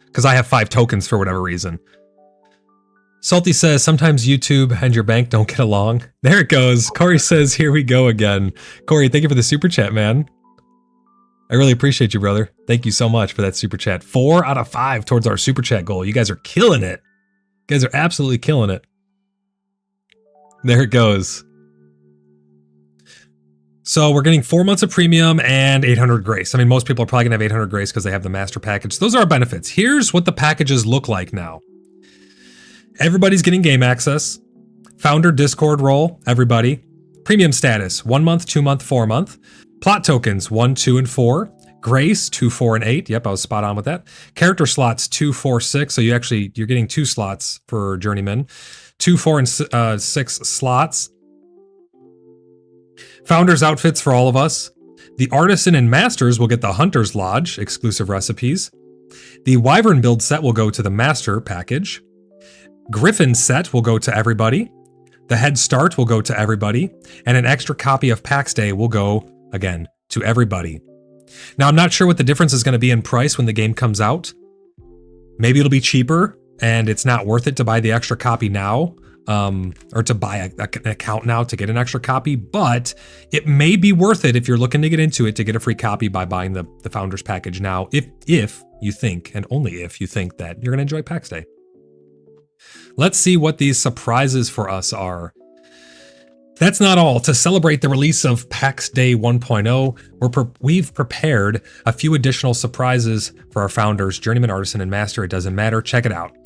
because I have 5 tokens for whatever reason. Salty says, sometimes YouTube and your bank don't get along. There it goes. Corey says, here we go again. Corey, thank you for the super chat, man. I really appreciate you, brother. Thank you so much for that super chat. 4 out of 5 towards our super chat goal. You guys are killing it. You guys are absolutely killing it. There it goes. So we're getting 4 months of premium and 800 grace. I mean, most people are probably gonna have 800 grace because they have the master package. Those are our benefits. Here's what the packages look like now. Everybody's getting game access. Founder Discord role, everybody. Premium status, 1 month, 2 month, 4 month. Plot tokens, 1, 2, and 4. Grace, 2, 4, and 8. Yep, I was spot on with that. Character slots, 2, 4, 6. So you're getting 2 slots for Journeyman. 2, 4, and 6 slots. Founders outfits for all of us. The Artisan and Masters will get the Hunter's Lodge exclusive recipes. The Wyvern build set will go to the Master package. Griffin set will go to everybody. The Head Start will go to everybody. And an extra copy of PAX Day will go, again, to everybody. Now, I'm not sure what the difference is going to be in price when the game comes out. Maybe it'll be cheaper and it's not worth it to buy the extra copy now, or to buy an account now to get an extra copy, but it may be worth it if you're looking to get into it to get a free copy by buying the Founders package now, if you think, and only if you think, that you're going to enjoy PAX Day. Let's see what these surprises for us are. That's not all. To celebrate the release of PAX Day 1.0, we've prepared a few additional surprises for our founders, Journeyman, Artisan, and Master. It doesn't matter. Check it out.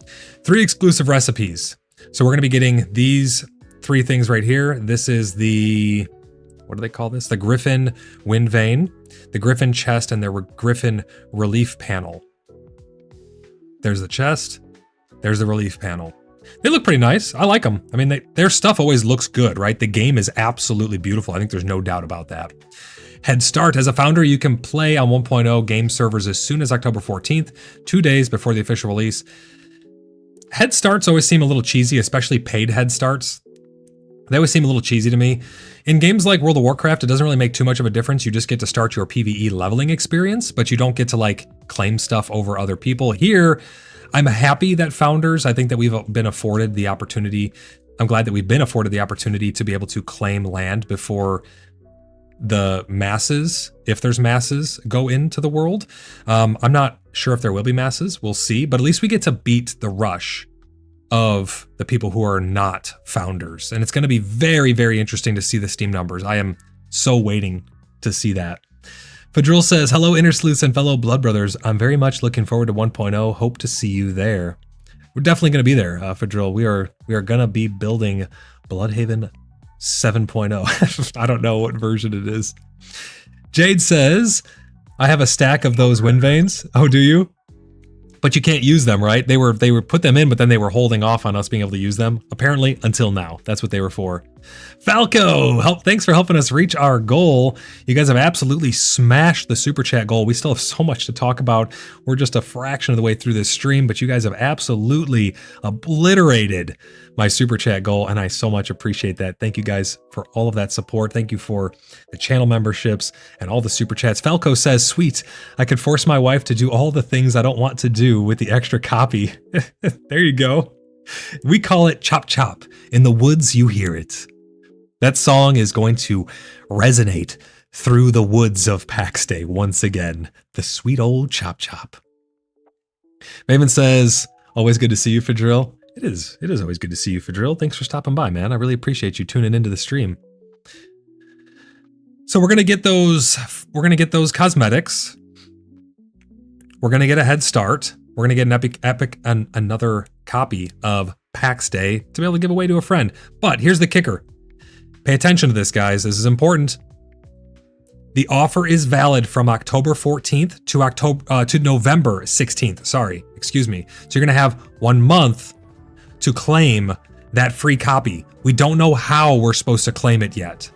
3 exclusive recipes. So we're going to be getting these 3 things right here. This is the, what do they call this? The Griffin Wind Vane, the Griffin chest, and the Griffin relief panel. There's the chest. There's the relief panel. They look pretty nice. I like them. I mean, their stuff always looks good, right? The game is absolutely beautiful. I think there's no doubt about that. Head Start. As a founder, you can play on 1.0 game servers as soon as October 14th, 2 days before the official release. Head Starts always seem a little cheesy, especially paid Head Starts. They always seem a little cheesy to me. In games like World of Warcraft, it doesn't really make too much of a difference. You just get to start your PvE leveling experience, but you don't get to like claim stuff over other people. Here, I'm happy that founders, I think that we've been afforded the opportunity. I'm glad that we've been afforded the opportunity to be able to claim land before the masses, if there's masses, go into the world. I'm not sure if there will be masses. We'll see. But at least we get to beat the rush of the people who are not founders. And it's going to be very, very interesting to see the Steam numbers. I am so waiting to see that. Fadril says, hello, Inner Sleuths and fellow Blood Brothers. I'm very much looking forward to 1.0. Hope to see you there. We're definitely going to be there, Fadril. We are going to be building Bloodhaven 7.0. I don't know what version it is. Jade says, I have a stack of those wind vanes. Oh, do you? But you can't use them, right? They were put them in, but then they were holding off on us being able to use them, apparently, until now. That's what they were for. Falco, thanks for helping us reach our goal. You guys have absolutely smashed the super chat goal. We still have so much to talk about. We're just a fraction of the way through this stream, but you guys have absolutely obliterated my super chat goal, and I so much appreciate that. Thank you guys for all of that support. Thank you for the channel memberships and all the super chats. Falco says, sweet, I could force my wife to do all the things I don't want to do with the extra copy. There you go. We call it Chop Chop. In the woods, you hear it. That song is going to resonate through the woods of PAX Day once again. The sweet old Chop Chop. Maven says, always good to see you, Fadril. It is always good to see you, Fadril. Thanks for stopping by, man. I really appreciate you tuning into the stream. So we're gonna get those cosmetics. We're gonna get a head start. We're gonna get an another copy of PAX Day to be able to give away to a friend. But here's the kicker. Pay attention to this, guys. This is important. The offer is valid from October 14th to November 16th. Sorry, excuse me. So you're gonna have 1 month to claim that free copy. We don't know how we're supposed to claim it yet.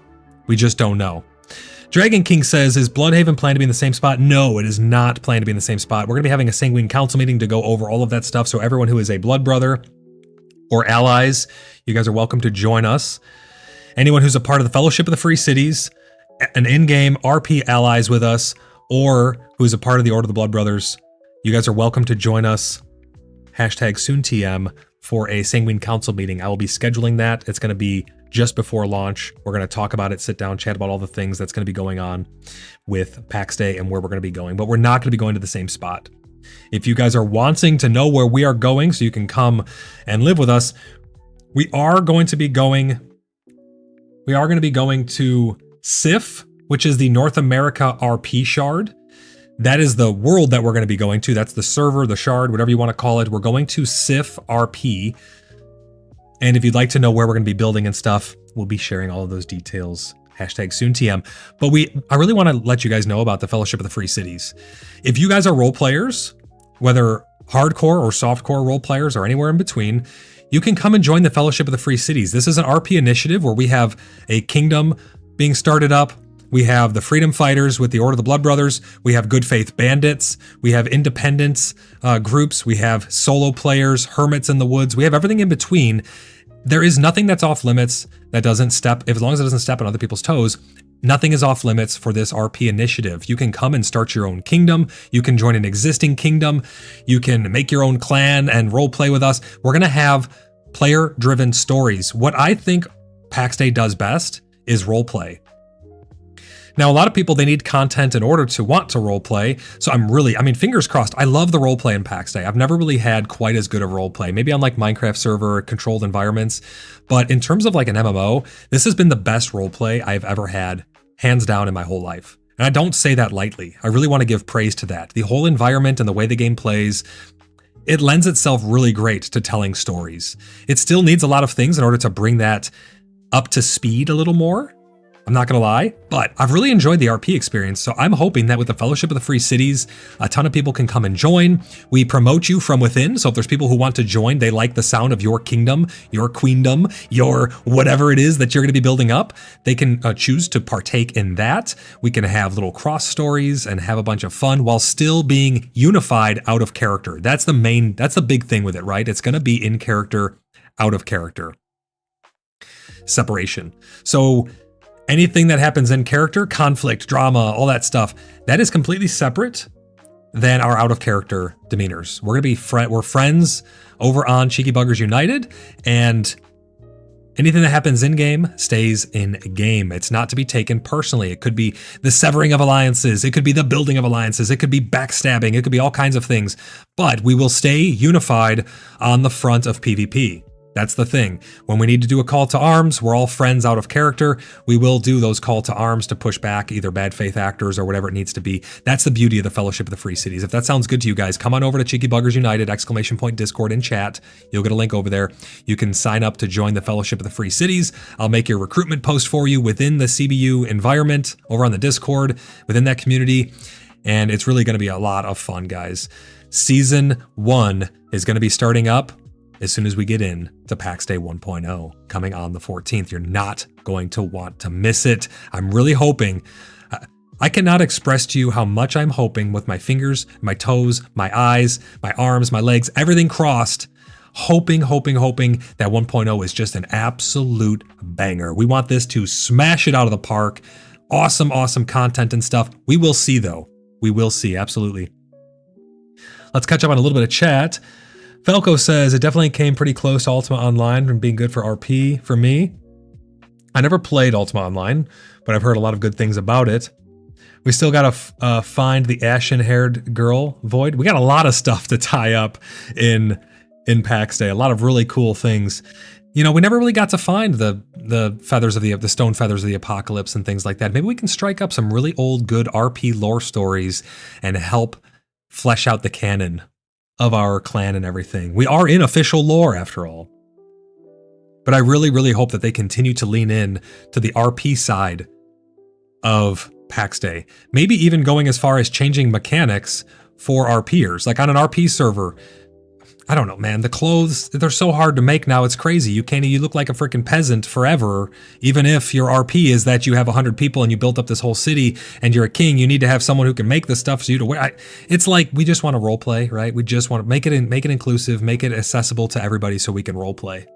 We just don't know. Dragon King says, is Bloodhaven planned to be in the same spot? No, it is not planned to be in the same spot. We're gonna be having a Sanguine Council meeting to go over all of that stuff. So everyone who is a Blood Brother or allies, you guys are welcome to join us. Anyone who's a part of the Fellowship of the Free Cities, an in-game RP allies with us, or who is a part of the Order of the Blood Brothers, you guys are welcome to join us. #SoonTM. for a Sanguine Council meeting. I will be scheduling that. It's going to be just before launch. We're going to talk about it, sit down, chat about all the things that's going to be going on with PAX Day and where we're going to be going. But we're not going to be going to the same spot. If you guys are wanting to know where we are going so you can come and live with us, we are going to be going to SIF, which is the North America RP shard. That is the world that we're going to be going to. That's the server, the shard, whatever you want to call it. We're going to SIF RP. And if you'd like to know where we're going to be building and stuff, we'll be sharing all of those details. #SoonTM. But I really want to let you guys know about the Fellowship of the Free Cities. If you guys are role players, whether hardcore or softcore role players or anywhere in between, you can come and join the Fellowship of the Free Cities. This is an RP initiative where we have a kingdom being started up. We have the Freedom Fighters with the Order of the Blood Brothers. We have Good Faith Bandits. We have independence groups. We have solo players, hermits in the woods. We have everything in between. There is nothing that's off limits that doesn't step, as long as it doesn't step on other people's toes, nothing is off limits for this RP initiative. You can come and start your own kingdom. You can join an existing kingdom. You can make your own clan and role play with us. We're going to have player-driven stories. What I think PAX Day does best is role play. Now, a lot of people, they need content in order to want to role play. So fingers crossed. I love the role play in PAX Day. I've never really had quite as good of role play. Maybe on like Minecraft server, controlled environments. But in terms of like an MMO, this has been the best role play I've ever had, hands down, in my whole life. And I don't say that lightly. I really want to give praise to that. The whole environment and the way the game plays, it lends itself really great to telling stories. It still needs a lot of things in order to bring that up to speed a little more. I'm not going to lie, but I've really enjoyed the RP experience. So I'm hoping that with the Fellowship of the Free Cities, a ton of people can come and join. We promote you from within. So if there's people who want to join, they like the sound of your kingdom, your queendom, your whatever it is that you're going to be building up, they can choose to partake in that. We can have little cross stories and have a bunch of fun while still being unified out of character. That's the big thing with it, right? It's going to be in character, out of character. Separation. So anything that happens in character, conflict, drama, all that stuff, that is completely separate than our out of character demeanors. We're gonna be we're friends over on Cheeky Buggers United, and anything that happens in game stays in game. It's not to be taken personally. It could be the severing of alliances. It could be the building of alliances. It could be backstabbing. It could be all kinds of things. But we will stay unified on the front of PvP. That's the thing. When we need to do a call to arms, we're all friends out of character. We will do those call to arms to push back either bad faith actors or whatever it needs to be. That's the beauty of the Fellowship of the Free Cities. If that sounds good to you guys, come on over to Cheeky Buggers United, ! Discord in chat. You'll get a link over there. You can sign up to join the Fellowship of the Free Cities. I'll make your recruitment post for you within the CBU environment over on the Discord, within that community. And it's really going to be a lot of fun, guys. Season 1 is going to be starting up as soon as we get in to PAX Day 1.0, coming on the 14th. You're not going to want to miss it. I'm really hoping. I cannot express to you how much I'm hoping with my fingers, my toes, my eyes, my arms, my legs, everything crossed, hoping that 1.0 is just an absolute banger. We want this to smash it out of the park. Awesome content and stuff. We will see, though. We will see, absolutely. Let's catch up on a little bit of chat. Falco says, it definitely came pretty close to Ultima Online from being good for RP for me. I never played Ultima Online, but I've heard a lot of good things about it. We still got to find the ashen-haired girl, Void. We got a lot of stuff to tie up in PAX Day, a lot of really cool things. You know, we never really got to find the feathers of the stone feathers of the apocalypse and things like that. Maybe we can strike up some really old, good RP lore stories and help flesh out the canon of our clan and everything. We are in official lore after all. But I really hope that they continue to lean in to the RP side of PAX Day. Maybe even going as far as changing mechanics for RPers. Like on an RP server, I don't know, man, the clothes, they're so hard to make now, it's crazy. You look like a freaking peasant forever. Even if your RP is that you have 100 people and you built up this whole city and you're a king, you need to have someone who can make the stuff for you to wear. It's like, we just want to role play, right? We just want to make it inclusive, make it accessible to everybody so we can role play.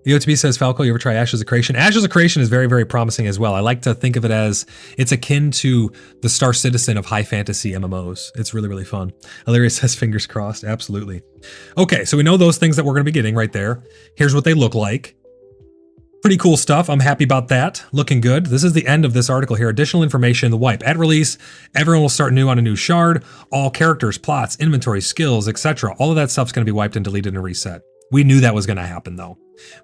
EOTB says, Falco, you ever try Ashes of Creation? Ashes of Creation is very, very promising as well. I like to think of it as it's akin to the Star Citizen of high fantasy MMOs. It's really, really fun. Illyria says, fingers crossed. Absolutely. Okay, so we know those things that we're going to be getting right there. Here's what they look like. Pretty cool stuff. I'm happy about that. Looking good. This is the end of this article here. Additional information, the wipe. At release, everyone will start new on a new shard. All characters, plots, inventory, skills, etc. All of that stuff's going to be wiped and deleted and reset. We knew that was going to happen, though.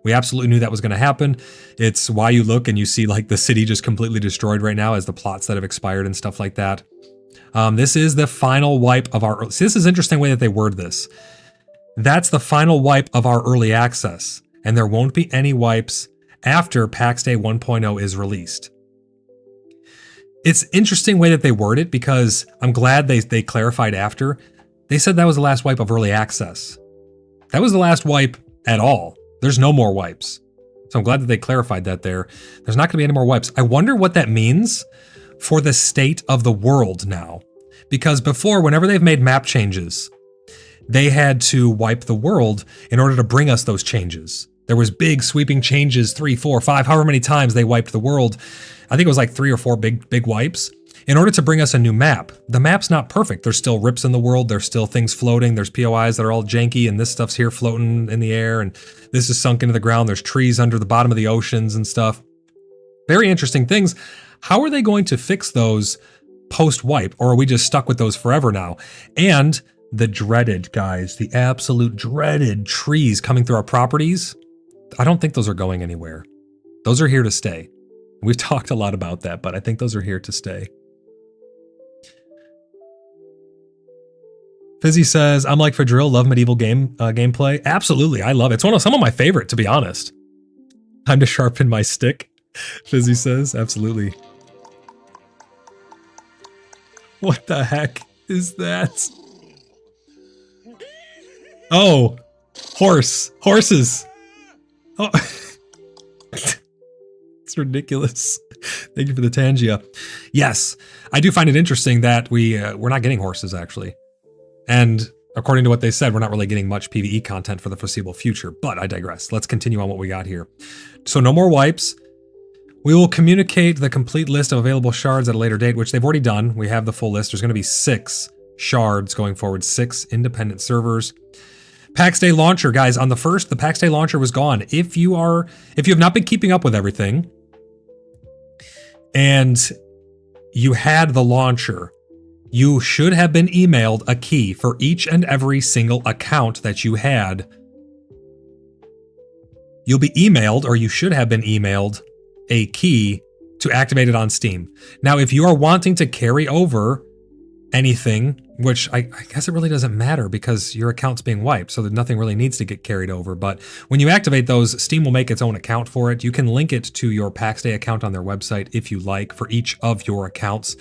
We absolutely knew that was going to happen. It's why you look and you see like the city just completely destroyed right now as the plots that have expired and stuff like that. This is the final wipe of our... See, this is an interesting way that they word this. That's the final wipe of our early access, and there won't be any wipes after PAX Day 1.0 is released. It's interesting way that they word it because I'm glad they clarified after. They said that was the last wipe of early access. That was the last wipe at all. There's no more wipes. So I'm glad that they clarified that there. There's not going to be any more wipes. I wonder what that means for the state of the world now. Because before, whenever they've made map changes, they had to wipe the world in order to bring us those changes. There was big sweeping changes, 3, 4, 5, however many times they wiped the world. I think it was like 3 or 4 big wipes in order to bring us a new map. The map's not perfect. There's still rips in the world. There's still things floating. There's POIs that are all janky, and this stuff's here floating in the air, and this is sunk into the ground. There's trees under the bottom of the oceans and stuff. Very interesting things. How are they going to fix those post-wipe, or are we just stuck with those forever now? And the dreaded, guys, the absolute dreaded trees coming through our properties, I don't think those are going anywhere. Those are here to stay. We've talked a lot about that, but I think those are here to stay. Fizzy says, I'm like for drill, love medieval gameplay. Absolutely, I love it. It's some of my favorite, to be honest. Time to sharpen my stick, Fizzy says. Absolutely. What the heck is that? Oh, horses. Oh, it's ridiculous. Thank you for the Tangia. Yes, I do find it interesting that we're not getting horses, actually. And according to what they said, we're not really getting much PvE content for the foreseeable future, but I digress. Let's continue on what we got here. So no more wipes. We will communicate the complete list of available shards at a later date, which they've already done. We have the full list. There's going to be 6 shards going forward, 6 independent servers. PAX Day launcher, guys, on the 1st, the PAX Day launcher was gone. If you have not been keeping up with everything and you had the launcher, you should have been emailed a key for each and every single account that you had. You'll be emailed, or you should have been emailed, a key to activate it on Steam. Now, if you are wanting to carry over anything, which I guess it really doesn't matter because your account's being wiped, so that nothing really needs to get carried over. But when you activate those, Steam will make its own account for it. You can link it to your PAX Day account on their website if you like for each of your accounts.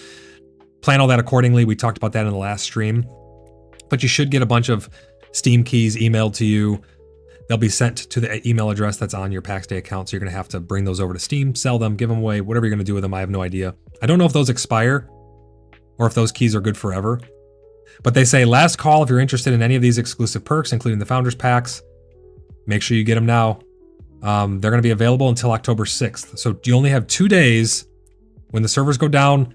Plan all that accordingly. We talked about that in the last stream. But you should get a bunch of Steam keys emailed to you. They'll be sent to the email address that's on your PAX Day account, so you're going to have to bring those over to Steam, sell them, give them away, whatever you're going to do with them. I have no idea. I don't know if those expire or if those keys are good forever. But they say, last call if you're interested in any of these exclusive perks, including the Founders Packs. Make sure you get them now. They're going to be available until October 6th. So you only have 2 days. When the servers go down,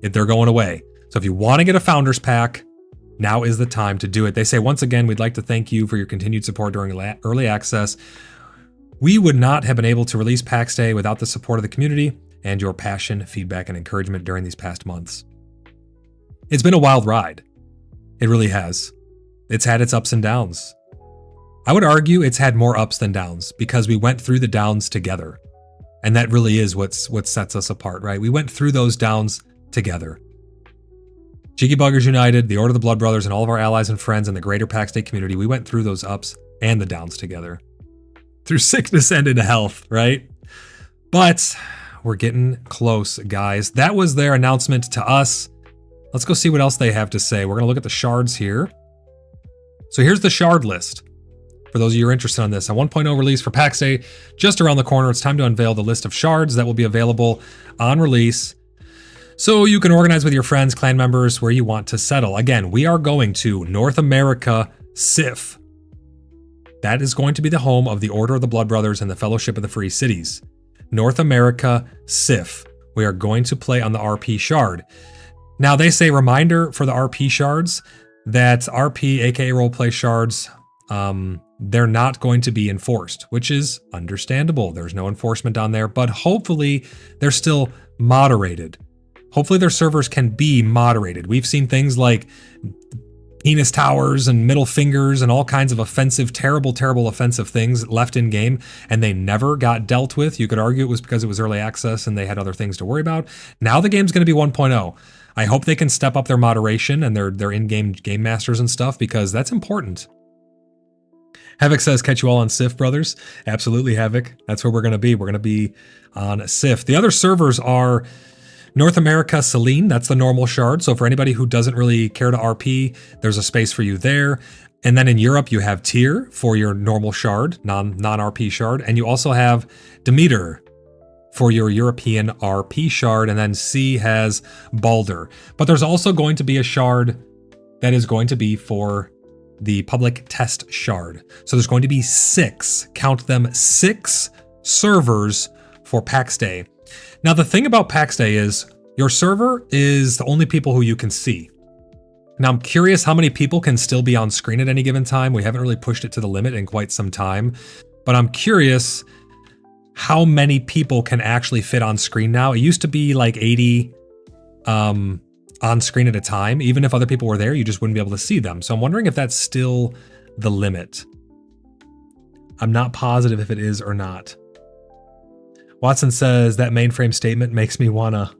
they're going away. So if you want to get a Founders Pack, now is the time to do it. They say, once again, we'd like to thank you for your continued support during early access. We would not have been able to release PAX Day without the support of the community and your passion, feedback, and encouragement during these past months. It's been a wild ride. It really has. It's had its ups and downs. I would argue it's had more ups than downs because we went through the downs together. And that really is what sets us apart, right? We went through those downs together. Cheeky Buggers United, the Order of the Blood Brothers, and all of our allies and friends in the greater PAX Day community, we went through those ups and the downs together. Through sickness and in health, right? But we're getting close, guys. That was their announcement to us. Let's go see what else they have to say. We're going to look at the shards here. So here's the shard list. For those of you who are interested on this, a 1.0 release for PAX Day just around the corner. It's time to unveil the list of shards that will be available on release, so you can organize with your friends, clan members, where you want to settle. Again, we are going to North America SIF. That is going to be the home of the Order of the Blood Brothers and the Fellowship of the Free Cities. North America, SIF. We are going to play on the RP shard. Now they say reminder for the RP shards that RP, aka roleplay shards, they're not going to be enforced, which is understandable. There's no enforcement on there, but hopefully they're still moderated. Hopefully their servers can be moderated. We've seen things like penis towers and middle fingers and all kinds of offensive, terrible offensive things left in game, and they never got dealt with. You could argue it was because it was early access and they had other things to worry about. Now the game's going to be 1.0. I hope they can step up their moderation and their in-game game masters and stuff, because that's important. Havoc says, catch you all on SIF, brothers. Absolutely, Havoc. That's where we're going to be. We're going to be on SIF. The other servers are North America, Selene. That's the normal shard. So for anybody who doesn't really care to RP, there's a space for you there. And then in Europe, you have Tyr for your normal shard, non-RP shard. And you also have Demeter for your European RP shard, and then C has Balder. But there's also going to be a shard that is going to be for the public test shard. So there's going to be 6, count them, 6 servers for PAX Day. Now the thing about PAX Day is your server is the only people who you can see. Now I'm curious how many people can still be on screen at any given time. We haven't really pushed it to the limit in quite some time, but I'm curious how many people can actually fit on screen now. It used to be like 80 on screen at a time. Even if other people were there, you just wouldn't be able to see them. So I'm wondering if that's still the limit. I'm not positive if it is or not. Watson says, that mainframe statement makes me wanna,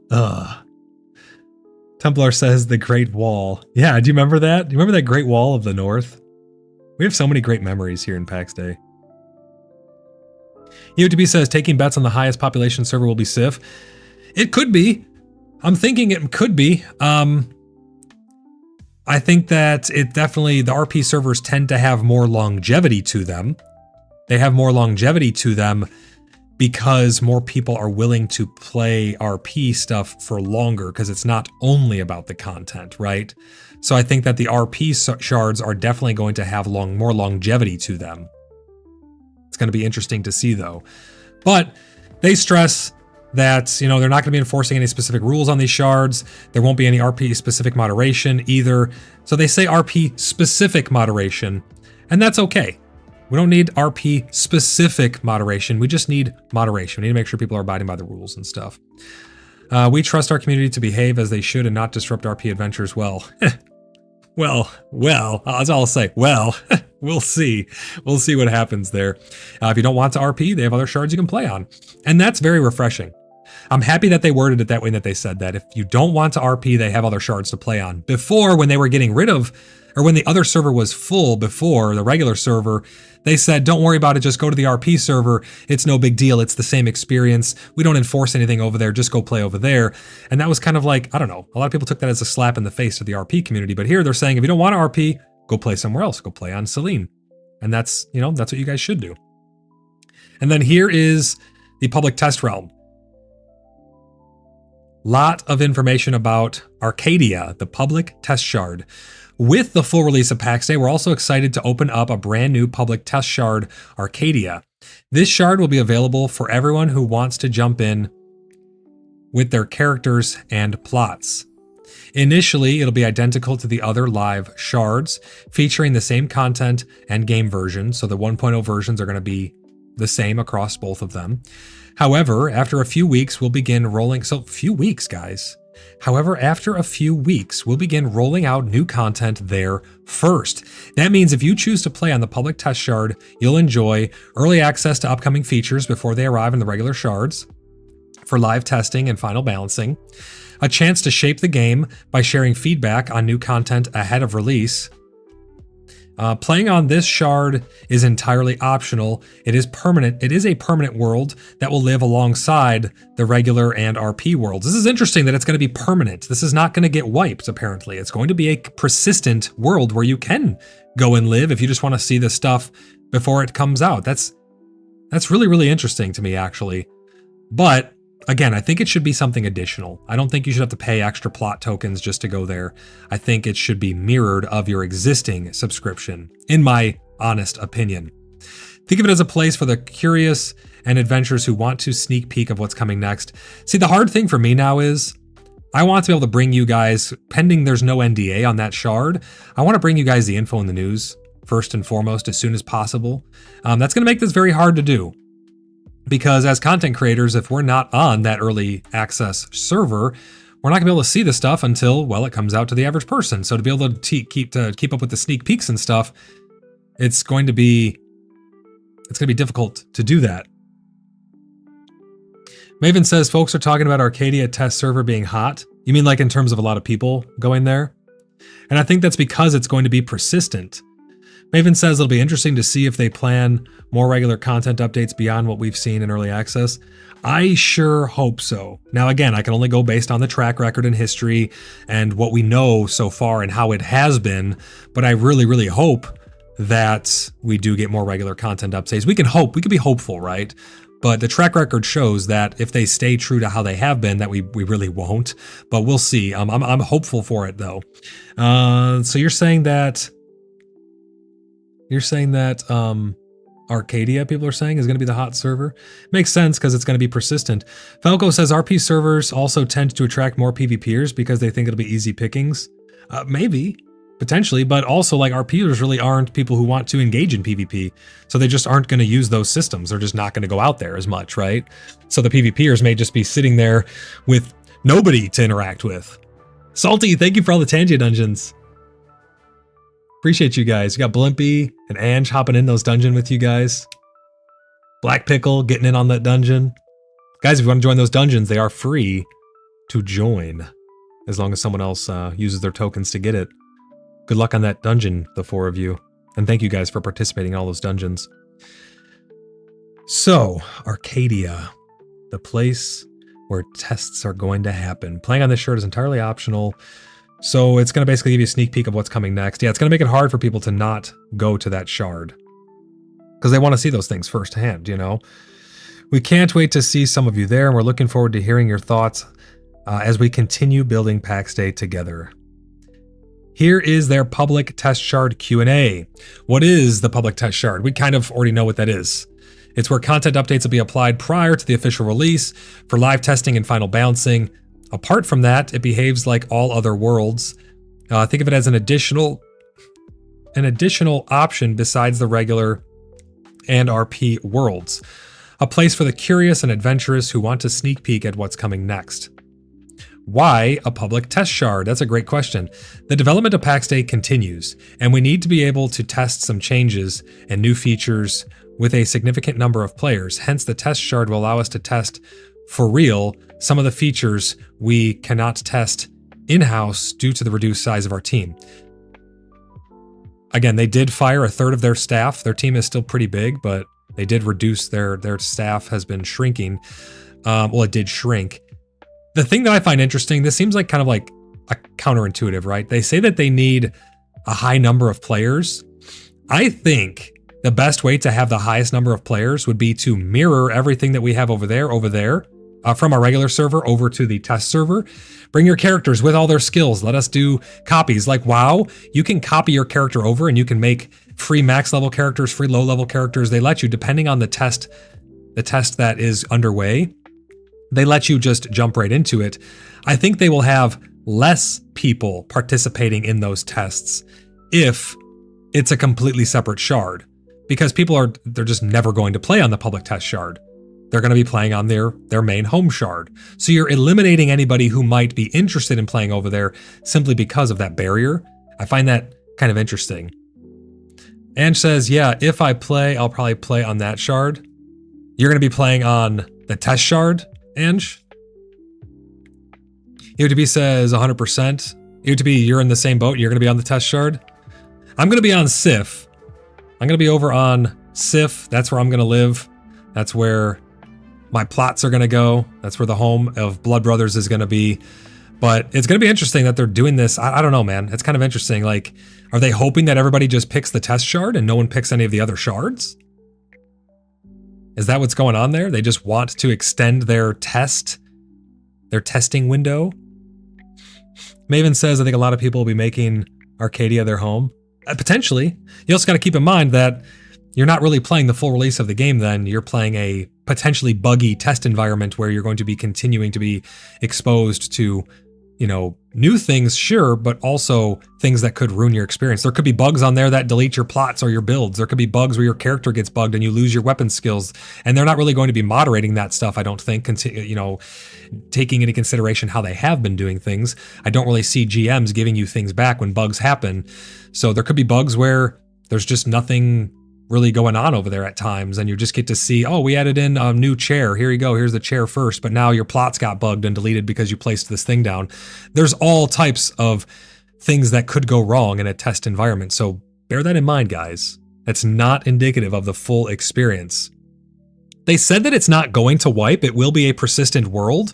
Templar says, the Great Wall. Yeah, do you remember that? Do you remember that Great Wall of the North? We have so many great memories here in PAX Day. UTB says, taking bets on the highest population server will be SIF. It could be. I'm thinking it could be. I think that it definitely, the RP servers tend to have more longevity to them. They have more longevity to them because more people are willing to play RP stuff for longer, because it's not only about the content, right? So I think that the RP shards are definitely going to have more longevity to them. It's going to be interesting to see, though. But they stress that, you know, they're not going to be enforcing any specific rules on these shards. There won't be any RP-specific moderation either. So they say RP-specific moderation, and that's okay. We don't need RP-specific moderation. We just need moderation. We need to make sure people are abiding by the rules and stuff. We trust our community to behave as they should and not disrupt RP adventures. Well, that's all I'll say. Well, we'll see. We'll see what happens there. If you don't want to RP, they have other shards you can play on. And that's very refreshing. I'm happy that they worded it that way and that they said that. If you don't want to RP, they have other shards to play on. Before, when they were getting rid of, or when the other server was full before, the regular server, they said, don't worry about it, just go to the RP server. It's no big deal. It's the same experience. We don't enforce anything over there. Just go play over there. And that was kind of like, I don't know, a lot of people took that as a slap in the face to the RP community. But here they're saying, if you don't want to RP, go play somewhere else. Go play on Selene. And that's, you know, that's what you guys should do. And then here is the public test realm. Lot of information about Arcadia, the public test shard. With the full release of PAX Day, we're also excited to open up a brand new public test shard, Arcadia. This shard will be available for everyone who wants to jump in with their characters and plots. Initially, it'll be identical to the other live shards, featuring the same content and game version, so the 1.0 versions are going to be the same across both of them. However, after a few weeks, we'll begin rolling... So, few weeks, guys. However, after a few weeks, we'll begin rolling out new content there first. That means if you choose to play on the public test shard, you'll enjoy early access to upcoming features before they arrive in the regular shards for live testing and final balancing, a chance to shape the game by sharing feedback on new content ahead of release. Playing on this shard is entirely optional. It is permanent. It is a permanent world that will live alongside the regular and RP worlds. This is interesting that it's going to be permanent. This is not going to get wiped, apparently. It's going to be a persistent world where you can go and live if you just want to see this stuff before it comes out. That's really, really interesting to me, actually. But again, I think it should be something additional. I don't think you should have to pay extra plot tokens just to go there. I think it should be mirrored of your existing subscription, in my honest opinion. Think of it as a place for the curious and adventurers who want to sneak peek of what's coming next. See, the hard thing for me now is I want to be able to bring you guys, pending there's no NDA on that shard, I want to bring you guys the info in the news first and foremost as soon as possible. That's going to make this very hard to do. Because as content creators, if we're not on that early access server, we're not gonna be able to see this stuff until, well, it comes out to the average person. So to be able to keep up with the sneak peeks and stuff, it's going to be difficult to do that. Maven says folks are talking about Arcadia test server being hot. You mean like in terms of a lot of people going there? And I think that's because it's going to be persistent. Maven says it'll be interesting to see if they plan more regular content updates beyond what we've seen in early access. I sure hope so. Now, again, I can only go based on the track record and history and what we know so far and how it has been, but I really, really hope that we do get more regular content updates. We can be hopeful, right? But the track record shows that if they stay true to how they have been, that we really won't, but we'll see. I'm hopeful for it though. So you're saying that Arcadia, people are saying, is going to be the hot server. Makes sense because it's going to be persistent. Falco says RP servers also tend to attract more PvPers because they think it'll be easy pickings. Maybe, potentially, but also like RPers really aren't people who want to engage in PvP. So they just aren't going to use those systems. They're just not going to go out there as much, right? So the PvPers may just be sitting there with nobody to interact with. Salty, thank you for all the Tangia dungeons. Appreciate you guys. You got Blimpy and Ange hopping in those dungeons with you guys. Black Pickle getting in on that dungeon. Guys, if you want to join those dungeons, they are free to join as long as someone else uses their tokens to get it. Good luck on that dungeon, the four of you. And thank you guys for participating in all those dungeons. So, Arcadia, the place where tests are going to happen. Playing on this shirt is entirely optional. So it's going to basically give you a sneak peek of what's coming next. Yeah, it's going to make it hard for people to not go to that shard because they want to see those things firsthand, you know? We can't wait to see some of you there, and we're looking forward to hearing your thoughts as we continue building PAX Day together. Here is their public test shard Q&A. What is the public test shard? We kind of already know what that is. It's where content updates will be applied prior to the official release for live testing and final balancing. Apart from that, it behaves like all other worlds. Think of it as an additional option besides the regular and RP worlds. A place for the curious and adventurous who want to sneak peek at what's coming next. Why a public test shard? That's a great question. The development of PAX Day continues, and we need to be able to test some changes and new features with a significant number of players. Hence, the test shard will allow us to test for real some of the features we cannot test in-house due to the reduced size of our team. Again, they did fire a third of their staff. Their team is still pretty big, but they did reduce their staff has been shrinking. Well, it did shrink. The thing that I find interesting, this seems like kind of like a counterintuitive, right? They say that they need a high number of players. I think the best way to have the highest number of players would be to mirror everything that we have over there, from our regular server over to the test server. Bring your characters with all their skills. Let us do copies. Like WoW, you can copy your character over and you can make free max level characters, free low level characters. They let you, depending on the test that is underway, they let you just jump right into it. I think they will have less people participating in those tests if it's a completely separate shard, because they're just never going to play on the public test shard. They're going to be playing on their main home shard. So you're eliminating anybody who might be interested in playing over there simply because of that barrier. I find that kind of interesting. Ange says, yeah, if I play, I'll probably play on that shard. You're going to be playing on the test shard, Ange? UTB says 100%. UTB, you're in the same boat. You're going to be on the test shard. I'm going to be on Sif. I'm going to be over on Sif. That's where I'm going to live. That's where my plots are going to go. That's where the home of Blood Brothers is going to be. But it's going to be interesting that they're doing this. I don't know, man. It's kind of interesting. Like, are they hoping that everybody just picks the test shard and no one picks any of the other shards? Is that what's going on there? They just want to extend their testing window? Maven says, I think a lot of people will be making Arcadia their home. Potentially. You also got to keep in mind that you're not really playing the full release of the game then. You're playing a potentially buggy test environment where you're going to be continuing to be exposed to, new things, sure, but also things that could ruin your experience. There could be bugs on there that delete your plots or your builds. There could be bugs where your character gets bugged and you lose your weapon skills. And they're not really going to be moderating that stuff, I don't think, taking into consideration how they have been doing things. I don't really see GMs giving you things back when bugs happen. So there could be bugs where there's just nothing really going on over there at times, and you just get to see, oh, we added in a new chair. Here you go. Here's the chair first, but now your plots got bugged and deleted because you placed this thing down. There's all types of things that could go wrong in a test environment, so bear that in mind, guys. That's not indicative of the full experience. They said that it's not going to wipe. It will be a persistent world.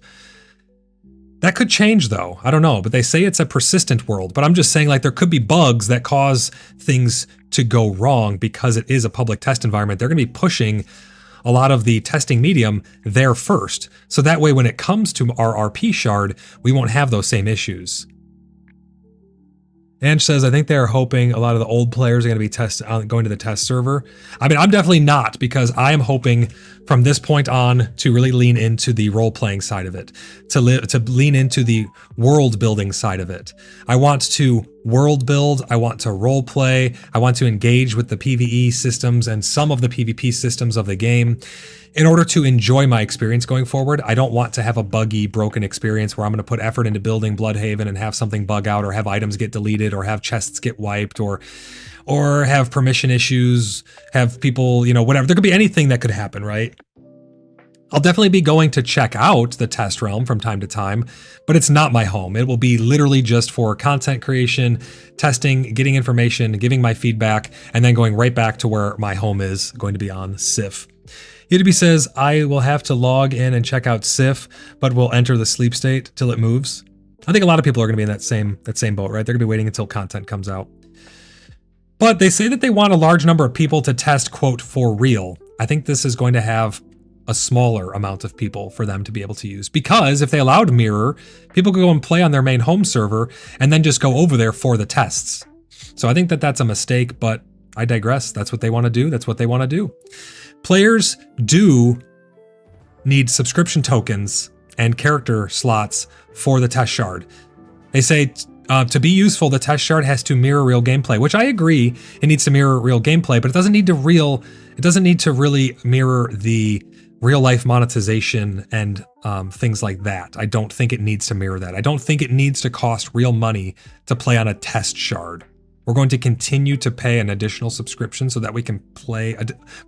That could change though. I don't know, but they say it's a persistent world. But I'm just saying, like, there could be bugs that cause things to go wrong because it is a public test environment. They're going to be pushing a lot of the testing medium there first. So that way, when it comes to our RP shard, we won't have those same issues. Ange says, I think they're hoping a lot of the old players are going to be going to the test server. I mean, I'm definitely not, because I am hoping from this point on to really lean into the role-playing side of it, to lean into the world-building side of it. I want to world build, I want to role play, I want to engage with the PvE systems and some of the PvP systems of the game in order to enjoy my experience going forward. I don't want to have a buggy, broken experience where I'm going to put effort into building Bloodhaven and have something bug out, or have items get deleted, or have chests get wiped, or have permission issues, have people, whatever. There could be anything that could happen, right? I'll definitely be going to check out the test realm from time to time, but it's not my home. It will be literally just for content creation, testing, getting information, giving my feedback, and then going right back to where my home is, going to be on Sif. Yidby says, I will have to log in and check out Sif, but will enter the sleep state till it moves. I think a lot of people are going to be in that same boat, right? They're going to be waiting until content comes out. But they say that they want a large number of people to test, quote, for real. I think this is going to have a smaller amount of people for them to be able to use, because if they allowed mirror, people could go and play on their main home server and then just go over there for the tests. So I think that that's a mistake, but I digress. That's what they want to do. That's what they want to do. Players do need subscription tokens and character slots for the test shard. They say to be useful, the test shard has to mirror real gameplay, which I agree. It needs to mirror real gameplay, but it doesn't need to really mirror the real life monetization and things like that. I don't think it needs to mirror that. I don't think it needs to cost real money to play on a test shard. We're going to continue to pay an additional subscription so that we can play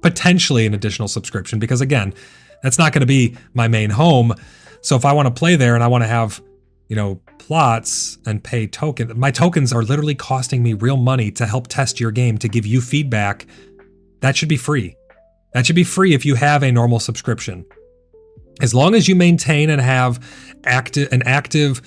potentially an additional subscription, because again, that's not going to be my main home. So if I want to play there and I want to have, plots and pay tokens, my tokens are literally costing me real money to help test your game, to give you feedback. That should be free. That should be free if you have a normal subscription. As long as you maintain and have an active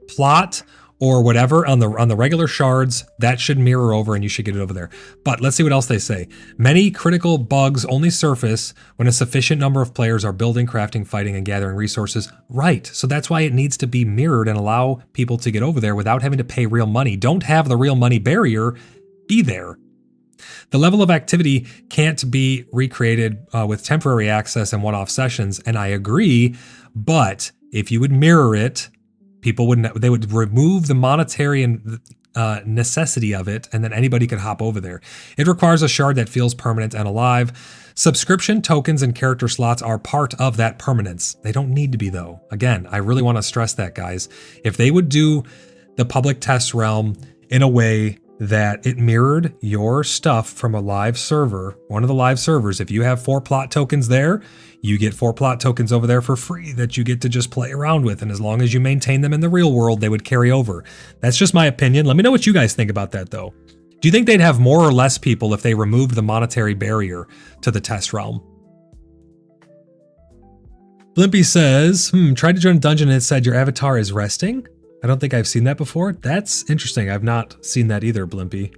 plot or whatever on the regular shards, that should mirror over and you should get it over there. But let's see what else they say. Many critical bugs only surface when a sufficient number of players are building, crafting, fighting, and gathering resources. Right, so that's why it needs to be mirrored and allow people to get over there without having to pay real money. Don't have the real money barrier be there. The level of activity can't be recreated with temporary access and one-off sessions, and I agree, but if you would mirror it, they would remove the monetary and necessity of it, and then anybody could hop over there. It requires a shard that feels permanent and alive. Subscription tokens and character slots are part of that permanence. They don't need to be, though. Again, I really want to stress that, guys. If they would do the public test realm in a way that it mirrored your stuff from a live server, one of the live servers, if you have 4 plot tokens there, you get 4 plot tokens over there for free that you get to just play around with. And as long as you maintain them in the real world, they would carry over. That's just my opinion. Let me know what you guys think about that, though. Do you think they'd have more or less people if they removed the monetary barrier to the test realm? Blimpy says, tried to join a dungeon and it said your avatar is resting. I don't think I've seen that before. That's interesting. I've not seen that either, Blimpy.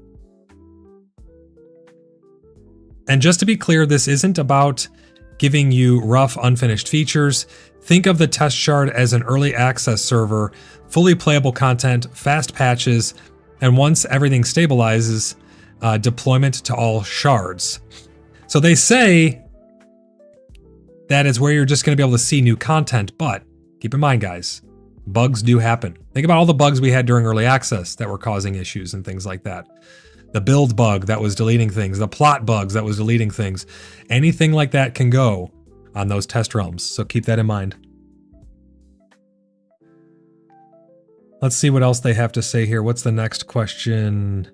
And just to be clear, this isn't about giving you rough, unfinished features. Think of the test shard as an early access server, fully playable content, fast patches, and once everything stabilizes, deployment to all shards. So they say that is where you're just going to be able to see new content, but keep in mind, guys, bugs do happen. Think about all the bugs we had during early access that were causing issues and things like that. The build bug that was deleting things, the plot bugs that was deleting things. Anything like that can go on those test realms, so keep that in mind. Let's see what else they have to say here. What's the next question?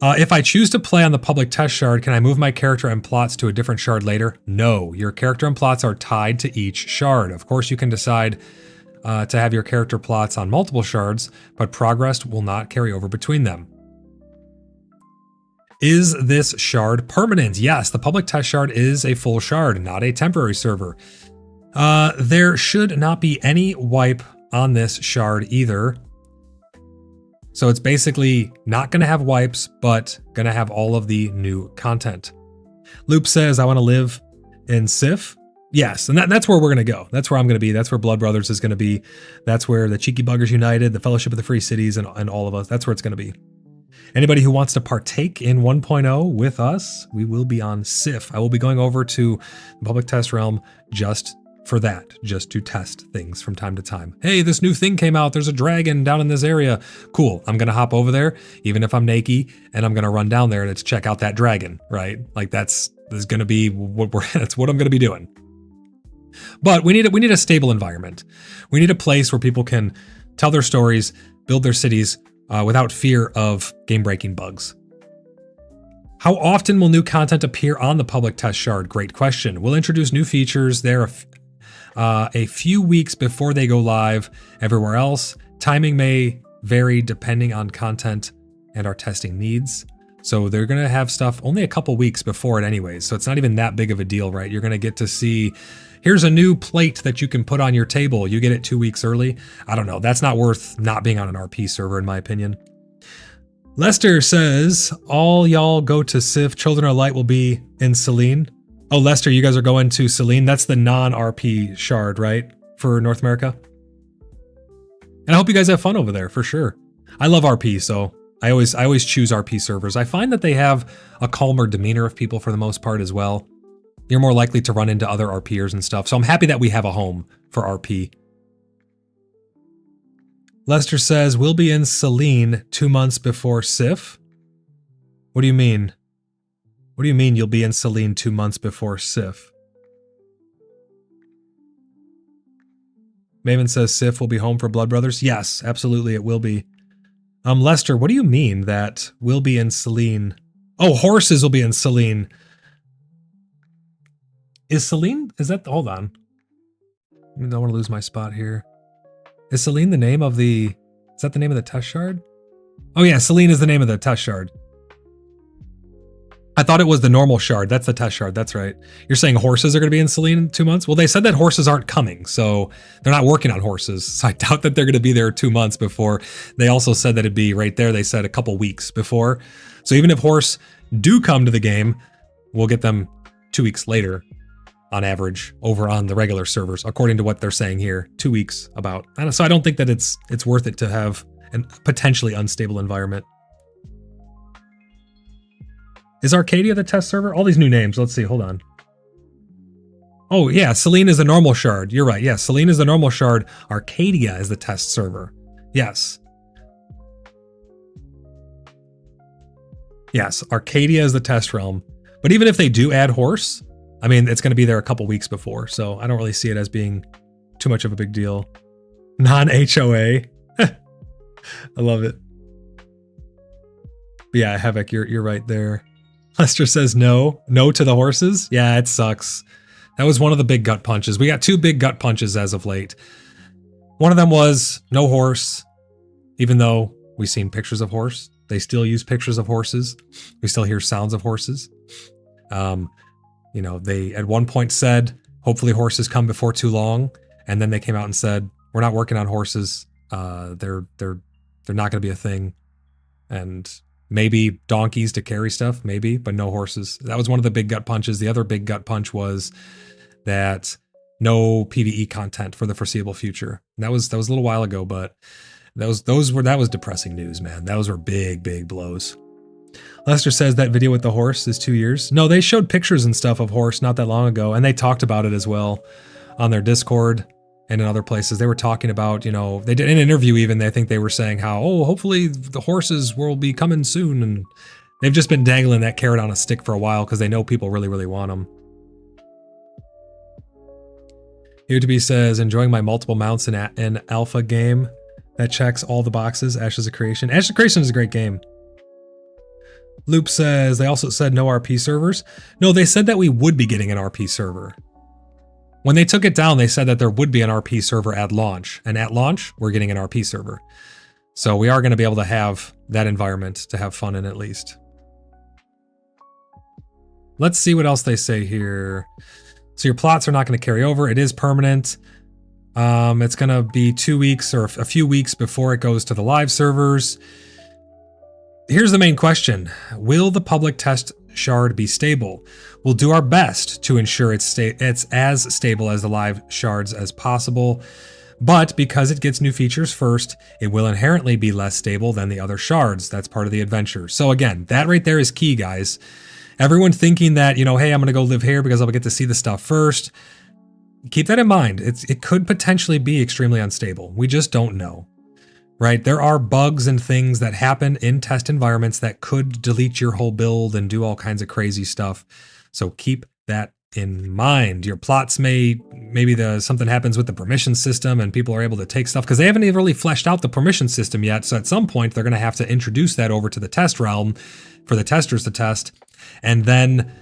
If I choose to play on the public test shard, can I move my character and plots to a different shard later? No, your character and plots are tied to each shard. Of course, you can decide to have your character plots on multiple shards, but progress will not carry over between them. Is this shard permanent? Yes, the public test shard is a full shard, not a temporary server. There should not be any wipe on this shard either. So it's basically not going to have wipes, but going to have all of the new content. Loop says, I want to live in Sif. Yes, and that's where we're going to go. That's where I'm going to be. That's where Blood Brothers is going to be. That's where the Cheeky Buggers United, the Fellowship of the Free Cities, and all of us, that's where it's going to be. Anybody who wants to partake in 1.0 with us, we will be on Sif. I will be going over to the public test realm just for that, just to test things from time to time. Hey, this new thing came out. There's a dragon down in this area. Cool. I'm going to hop over there, even if I'm naked, and I'm going to run down there to check out that dragon, right? Like that's going to be that's what I'm going to be doing. But we need a stable environment. We need a place where people can tell their stories, build their cities without fear of game-breaking bugs. How often will new content appear on the public test shard? Great question. We'll introduce new features there a few weeks before they go live everywhere else. Timing may vary depending on content and our testing needs. So they're going to have stuff only a couple weeks before it anyways. So it's not even that big of a deal, right? You're going to get to see, here's a new plate that you can put on your table. You get it 2 weeks early. I don't know. That's not worth not being on an RP server, in my opinion. Lester says, all y'all go to Sif. Children of Light will be in Selene. Oh, Lester, you guys are going to Selene. That's the non-RP shard, right? For North America. And I hope you guys have fun over there, for sure. I love RP, so I always choose RP servers. I find that they have a calmer demeanor of people for the most part as well. You're more likely to run into other RPers and stuff. So I'm happy that we have a home for RP. Lester says, we'll be in Selene 2 months before Sif. What do you mean? What do you mean you'll be in Selene 2 months before Sif? Maven says Sif will be home for Blood Brothers. Yes, absolutely it will be. Lester, what do you mean that we'll be in Selene? Oh, horses will be in Selene. Is Selene, is that, hold on. I don't want to lose my spot here. Is Selene the name of the, is that the name of the test shard? Oh yeah, Selene is the name of the test shard. I thought it was the normal shard. That's the test shard. That's right. You're saying horses are going to be in Selene in 2 months? Well, they said that horses aren't coming, so they're not working on horses. So I doubt that they're going to be there 2 months before. They also said that it'd be right there. They said a couple weeks before. So even if horse do come to the game, we'll get them 2 weeks later on average over on the regular servers, according to what they're saying here. 2 weeks about. So I don't think that it's worth it to have a potentially unstable environment. Is Arcadia the test server? All these new names. Let's see. Hold on. Oh, yeah. Selene is the normal shard. You're right. Yeah, Selene is the normal shard. Arcadia is the test server. Yes. Yes, Arcadia is the test realm. But even if they do add horse, I mean, it's going to be there a couple weeks before. So I don't really see it as being too much of a big deal. Non-HOA. I love it. But yeah, Havoc, you're right there. Lester says no to the horses. Yeah, it sucks. That was one of the big gut punches. We got 2 big gut punches as of late. One of them was no horse, even though we've seen pictures of horse. They still use pictures of horses. We still hear sounds of horses. You know, they at one point said, hopefully horses come before too long. And then they came out and said, we're not working on horses. They're not going to be a thing. And maybe donkeys to carry stuff, maybe, but no horses. That was one of the big gut punches. The other big gut punch was that no PvE content for the foreseeable future. And that was a little while ago, but that was depressing news, man. Those were big blows. Lester says that video with the horse is 2 years. No, they showed pictures and stuff of horse not that long ago, and they talked about it as well on their Discord and in other places. They were talking about, they did an interview even. They think they were saying how, hopefully the horses will be coming soon. And they've just been dangling that carrot on a stick for a while because they know people really, really want them. UTB says, enjoying my multiple mounts in an alpha game that checks all the boxes. Ashes of Creation. Ashes of Creation is a great game. Loop says, they also said no RP servers. No, they said that we would be getting an RP server. When they took it down, they said that there would be an RP server at launch. And at launch, we're getting an RP server. So we are going to be able to have that environment to have fun in at least. Let's see what else they say here. So your plots are not going to carry over. It is permanent. It's going to be 2 weeks or a few weeks before it goes to the live servers. Here's the main question. Will the public test shard be stable? We'll do our best to ensure it's as stable as the live shards as possible. But because it gets new features first, it will inherently be less stable than the other shards. That's part of the adventure. So again, that right there is key, guys. Everyone thinking that, hey, I'm going to go live here because I'll get to see the stuff first. Keep that in mind. It could potentially be extremely unstable. We just don't know. Right? There are bugs and things that happen in test environments that could delete your whole build and do all kinds of crazy stuff. So keep that in mind. Your plots maybe something happens with the permission system and people are able to take stuff because they haven't even really fleshed out the permission system yet. So at some point they're going to have to introduce that over to the test realm for the testers to test. And then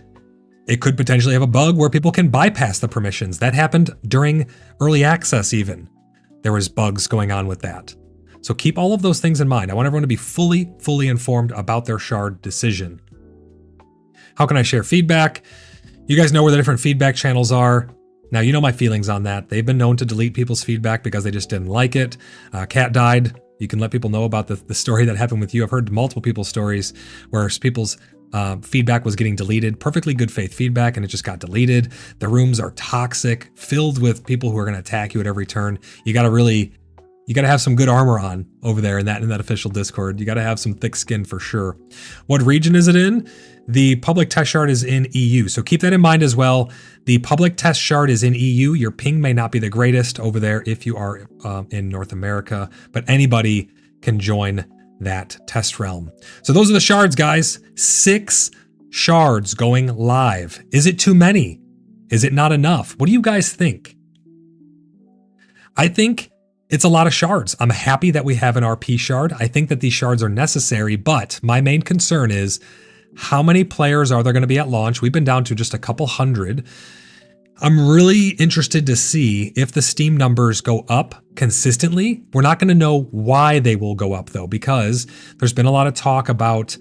it could potentially have a bug where people can bypass the permissions. That happened during early access even. There was bugs going on with that. So keep all of those things in mind. I want everyone to be fully informed about their shard decision. How can I share feedback? You guys know where the different feedback channels are. Now, you know my feelings on that. They've been known to delete people's feedback because they just didn't like it. Cat died. You can let people know about the story that happened with you. I've heard multiple people's stories where people's feedback was getting deleted, perfectly good faith feedback, and it just got deleted. The rooms are toxic, filled with people who are going to attack you at every turn. You got to have some good armor on over there in that official Discord. You got to have some thick skin for sure. What region is it in? The public test shard is in EU. So keep that in mind as well. The public test shard is in EU. Your ping may not be the greatest over there if you are in North America, but anybody can join that test realm. So those are the shards, guys. 6 shards going live. Is it too many? Is it not enough? What do you guys think? I think it's a lot of shards. I'm happy that we have an RP shard. I think that these shards are necessary, but my main concern is how many players are there going to be at launch? We've been down to just a couple hundred. I'm really interested to see if the Steam numbers go up consistently. We're not going to know why they will go up though, because there's been a lot of talk about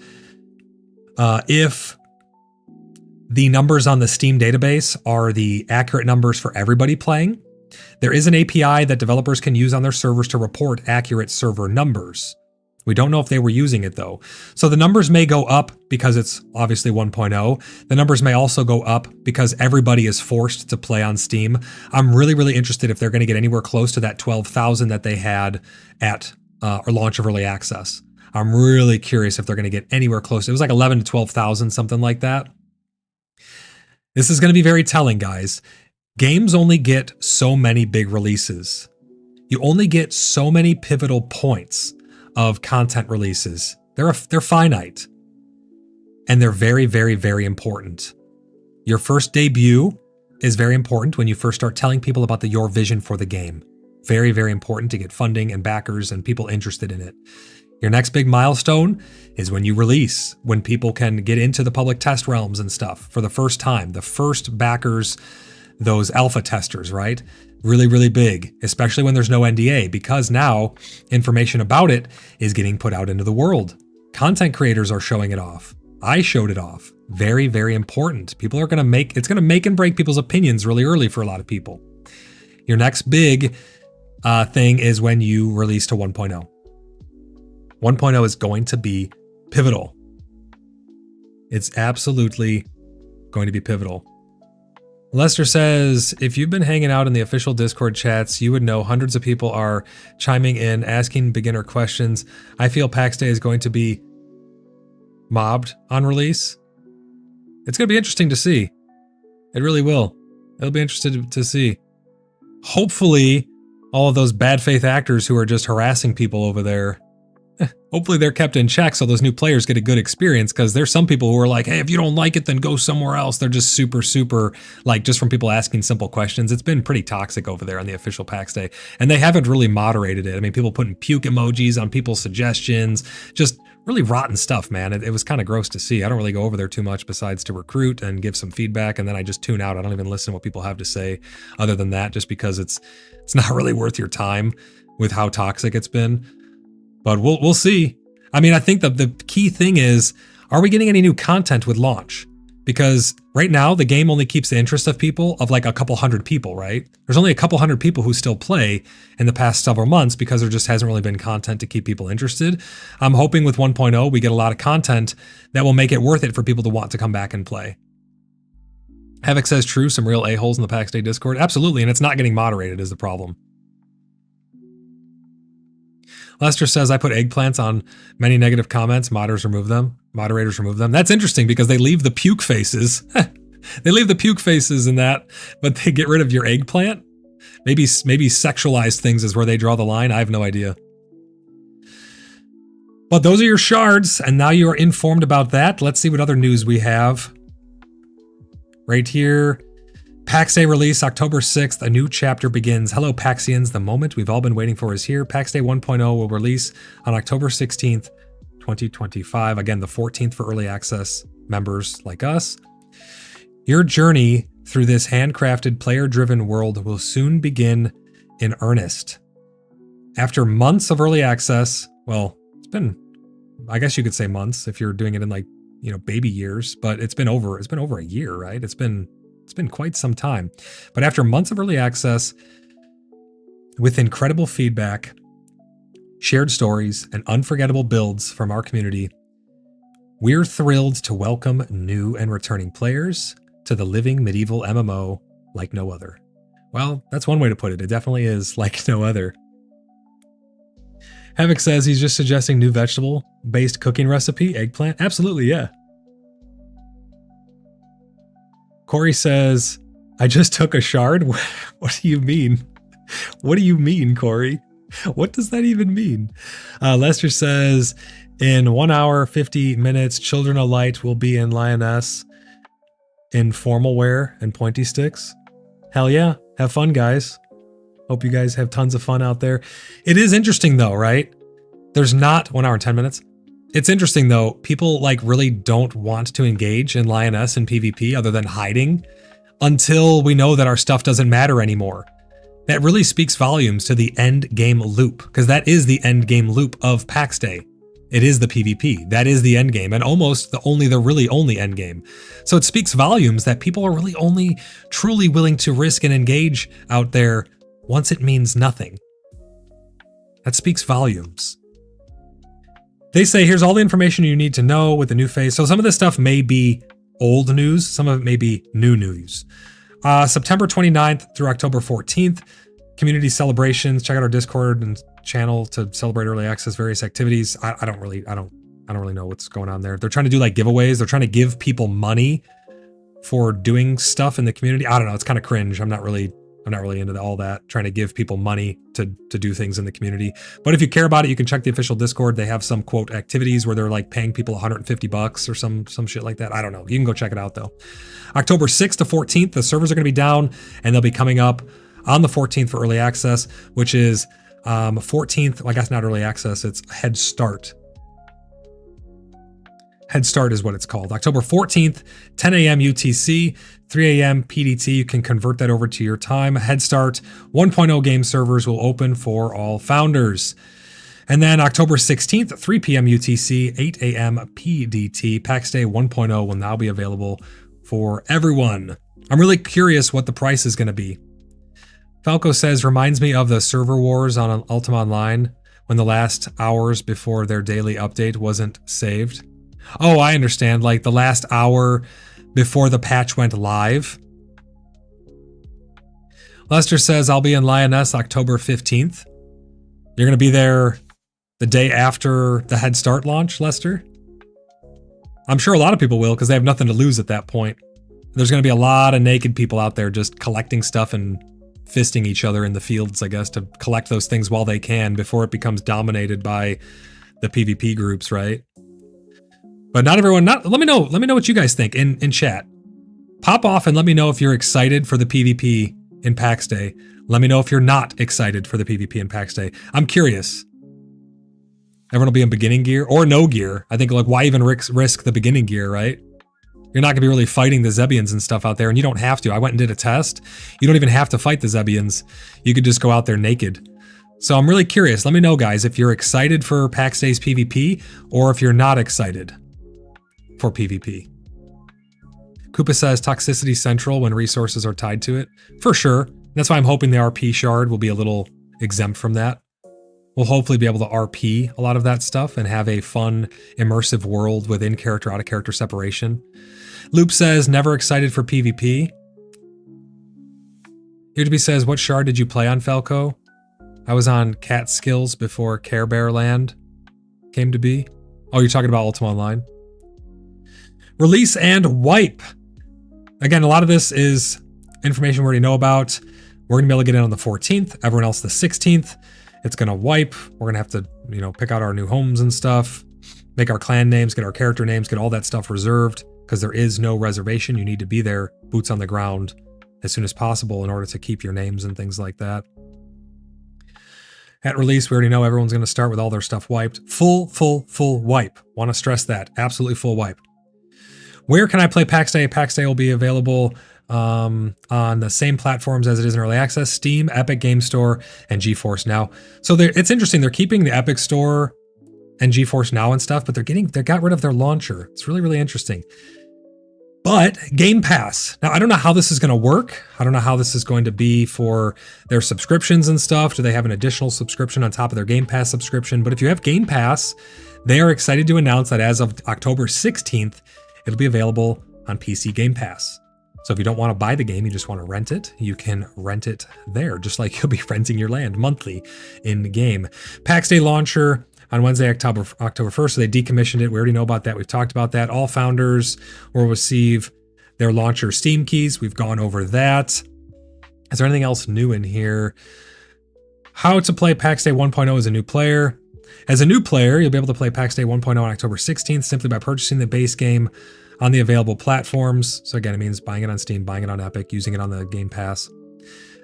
if the numbers on the Steam database are the accurate numbers for everybody playing. There is an API that developers can use on their servers to report accurate server numbers. We don't know if they were using it though. So the numbers may go up because it's obviously 1.0. The numbers may also go up because everybody is forced to play on Steam. I'm really interested if they're going to get anywhere close to that 12,000 that they had at launch of early access. I'm really curious if they're going to get anywhere close. It was like 11 to 12,000, something like that. This is going to be very telling, guys. Games only get so many big releases. You only get so many pivotal points of content releases. They're finite. And they're very important. Your first debut is very important when you first start telling people about your vision for the game. Very important to get funding and backers and people interested in it. Your next big milestone is when you release, when people can get into the public test realms and stuff for the first time. The first backers, those alpha testers, right? Really big, especially when there's no NDA, because now information about it is getting put out into the world. Content creators are showing it off. I showed it off. Very important. People are it's going to make and break people's opinions really early for a lot of people. Your next big thing is when you release to 1.0. 1.0 is going to be pivotal. It's absolutely going to be pivotal. Lester says, if you've been hanging out in the official Discord chats, you would know hundreds of people are chiming in, asking beginner questions. I feel PAX Day is going to be mobbed on release. It's going to be interesting to see. It really will. It'll be interesting to see. Hopefully, all of those bad faith actors who are just harassing people over there, hopefully they're kept in check so those new players get a good experience, because there's some people who are like, hey, if you don't like it, then go somewhere else. They're just super, like, just from people asking simple questions. It's been pretty toxic over there on the official PAX Day, and they haven't really moderated it. I mean, people putting puke emojis on people's suggestions, just really rotten stuff, man. It was kind of gross to see. I don't really go over there too much besides to recruit and give some feedback, and then I just tune out. I don't even listen to what people have to say other than that, just because it's not really worth your time with how toxic it's been. But we'll see. I mean, I think the key thing is, are we getting any new content with launch? Because right now, the game only keeps the interest of people of like a couple hundred people, right? There's only a couple hundred people who still play in the past several months because there just hasn't really been content to keep people interested. I'm hoping with 1.0, we get a lot of content that will make it worth it for people to want to come back and play. Havoc says true, some real a-holes in the PAX Day Discord. Absolutely, and it's not getting moderated is the problem. Lester says, I put eggplants on many negative comments. Moderators remove them. That's interesting because they leave the puke faces. They leave the puke faces in that, but they get rid of your eggplant. Maybe sexualized things is where they draw the line. I have no idea. But those are your shards, and now you are informed about that. Let's see what other news we have. Right here. PAX Day release, October 6th, a new chapter begins. Hello, Paxians. The moment we've all been waiting for is here. PAX Day 1.0 will release on October 16th, 2025. Again, the 14th for early access members like us. Your journey through this handcrafted, player-driven world will soon begin in earnest. After months of early access, well, it's been, I guess you could say months if you're doing it in like, baby years, but it's been over a year, right? It's been quite some time. But after months of early access, with incredible feedback, shared stories, and unforgettable builds from our community, we're thrilled to welcome new and returning players to the living medieval MMO like no other. Well, that's one way to put it. It definitely is like no other. Havoc says he's just suggesting new vegetable-based cooking recipe, eggplant. Absolutely, yeah. Corey says, I just took a shard. What do you mean? What do you mean, Corey? What does that even mean? Lester says, in 1 hour, 50 minutes, Children of Light will be in Lioness in formal wear and pointy sticks. Hell yeah. Have fun, guys. Hope you guys have tons of fun out there. It is interesting though, right? There's not 1 hour and 10 minutes. It's interesting though, people like really don't want to engage in Lioness and PvP other than hiding until we know that our stuff doesn't matter anymore. That really speaks volumes to the end game loop, because that is the end game loop of PAX Day. It is the PvP. That is the end game, and almost the really only end game. So it speaks volumes that people are really only truly willing to risk and engage out there once it means nothing. That speaks volumes. They say, here's all the information you need to know with the new phase. So some of this stuff may be old news. Some of it may be new news. September 29th through October 14th, community celebrations. Check out our Discord and channel to celebrate early access, various activities. I don't really know what's going on there. They're trying to do like giveaways. They're trying to give people money for doing stuff in the community. I don't know. It's kind of cringe. I'm not really into all that, trying to give people money to do things in the community. But if you care about it, you can check the official Discord. They have some quote activities where they're like paying people $150 or some shit like that. I don't know. You can go check it out though. October 6th to 14th, the servers are going to be down and they'll be coming up on the 14th for early access, which is 14th. Well, I guess not early access. It's Head Start. Head Start is what it's called. October 14th, 10 a.m. UTC, 3 a.m. PDT. You can convert that over to your time. Head Start 1.0 game servers will open for all founders. And then October 16th, 3 p.m. UTC, 8 a.m. PDT. PAX Day 1.0 will now be available for everyone. I'm really curious what the price is going to be. Falco says, reminds me of the server wars on Ultima Online when the last hours before their daily update wasn't saved. Oh, I understand. Like the last hour before the patch went live. Lester says, I'll be in Lioness October 15th. You're going to be there the day after the Head Start launch, Lester? I'm sure a lot of people will because they have nothing to lose at that point. There's going to be a lot of naked people out there just collecting stuff and fisting each other in the fields, I guess, to collect those things while they can before it becomes dominated by the PvP groups, right? But not everyone. Let me know what you guys think in chat. Pop off and let me know if you're excited for the PvP in PAX Day. Let me know if you're not excited for the PvP in PAX Day. I'm curious. Everyone will be in beginning gear or no gear. I think, like, why even risk the beginning gear, right? You're not going to be really fighting the Zebians and stuff out there, and you don't have to. I went and did a test. You don't even have to fight the Zebians. You could just go out there naked. So I'm really curious. Let me know, guys, if you're excited for PAX Day's PvP or if you're not excited for PvP. Koopa says toxicity central when resources are tied to it. For sure. That's why I'm hoping the RP shard will be a little exempt from that. We'll hopefully be able to RP a lot of that stuff and have a fun, immersive world with in-character, out-of-character separation. Loop says, never excited for PvP. Irby says, what shard did you play on, Falco? I was on Cat Skills before Care Bear Land came to be. Oh, you're talking about Ultima Online? Release and wipe. Again, a lot of this is information we already know about. We're going to be able to get in on the 14th. Everyone else the 16th. It's going to wipe. We're going to have to, pick out our new homes and stuff, make our clan names, get our character names, get all that stuff reserved because there is no reservation. You need to be there, boots on the ground as soon as possible in order to keep your names and things like that. At release, we already know everyone's going to start with all their stuff wiped. Full wipe. Want to stress that. Absolutely full wipe. Where can I play PAX Day? PAX Day will be available on the same platforms as it is in early access: Steam, Epic Game Store, and GeForce Now. So it's interesting. They're keeping the Epic Store and GeForce Now and stuff, but they got rid of their launcher. It's really, really interesting. But Game Pass. Now, I don't know how this is going to work. I don't know how this is going to be for their subscriptions and stuff. Do they have an additional subscription on top of their Game Pass subscription? But if you have Game Pass, they are excited to announce that as of October 16th, it'll be available on PC Game Pass. So if you don't want to buy the game, you just want to rent it, you can rent it there, just like you'll be renting your land monthly in the game. PAX Day launcher on Wednesday, October 1st, so they decommissioned it. We already know about that. We've talked about that. All founders will receive their launcher Steam keys. We've gone over that. Is there anything else new in here? How to play PAX Day 1.0 as a new player. As a new player, you'll be able to play PAX Day 1.0 on October 16th simply by purchasing the base game on the available platforms. So again, it means buying it on Steam, buying it on Epic, using it on the Game Pass.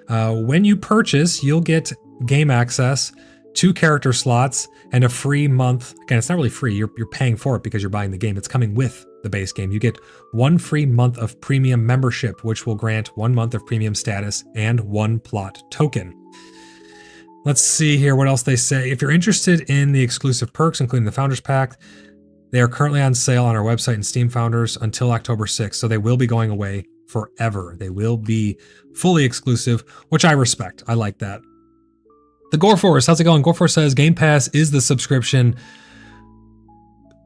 When you purchase, you'll get game access, 2 character slots, and a free month. Again, it's not really free. You're paying for it because you're buying the game. It's coming with the base game. You get 1 free month of premium membership, which will grant 1 month of premium status and 1 plot token. Let's see here what else they say. If you're interested in the exclusive perks, including the Founders Pack, they are currently on sale on our website and Steam Founders until October 6th, so they will be going away forever. They will be fully exclusive, which I respect. I like that. The Goreforce, how's it going? Goreforce says Game Pass is the subscription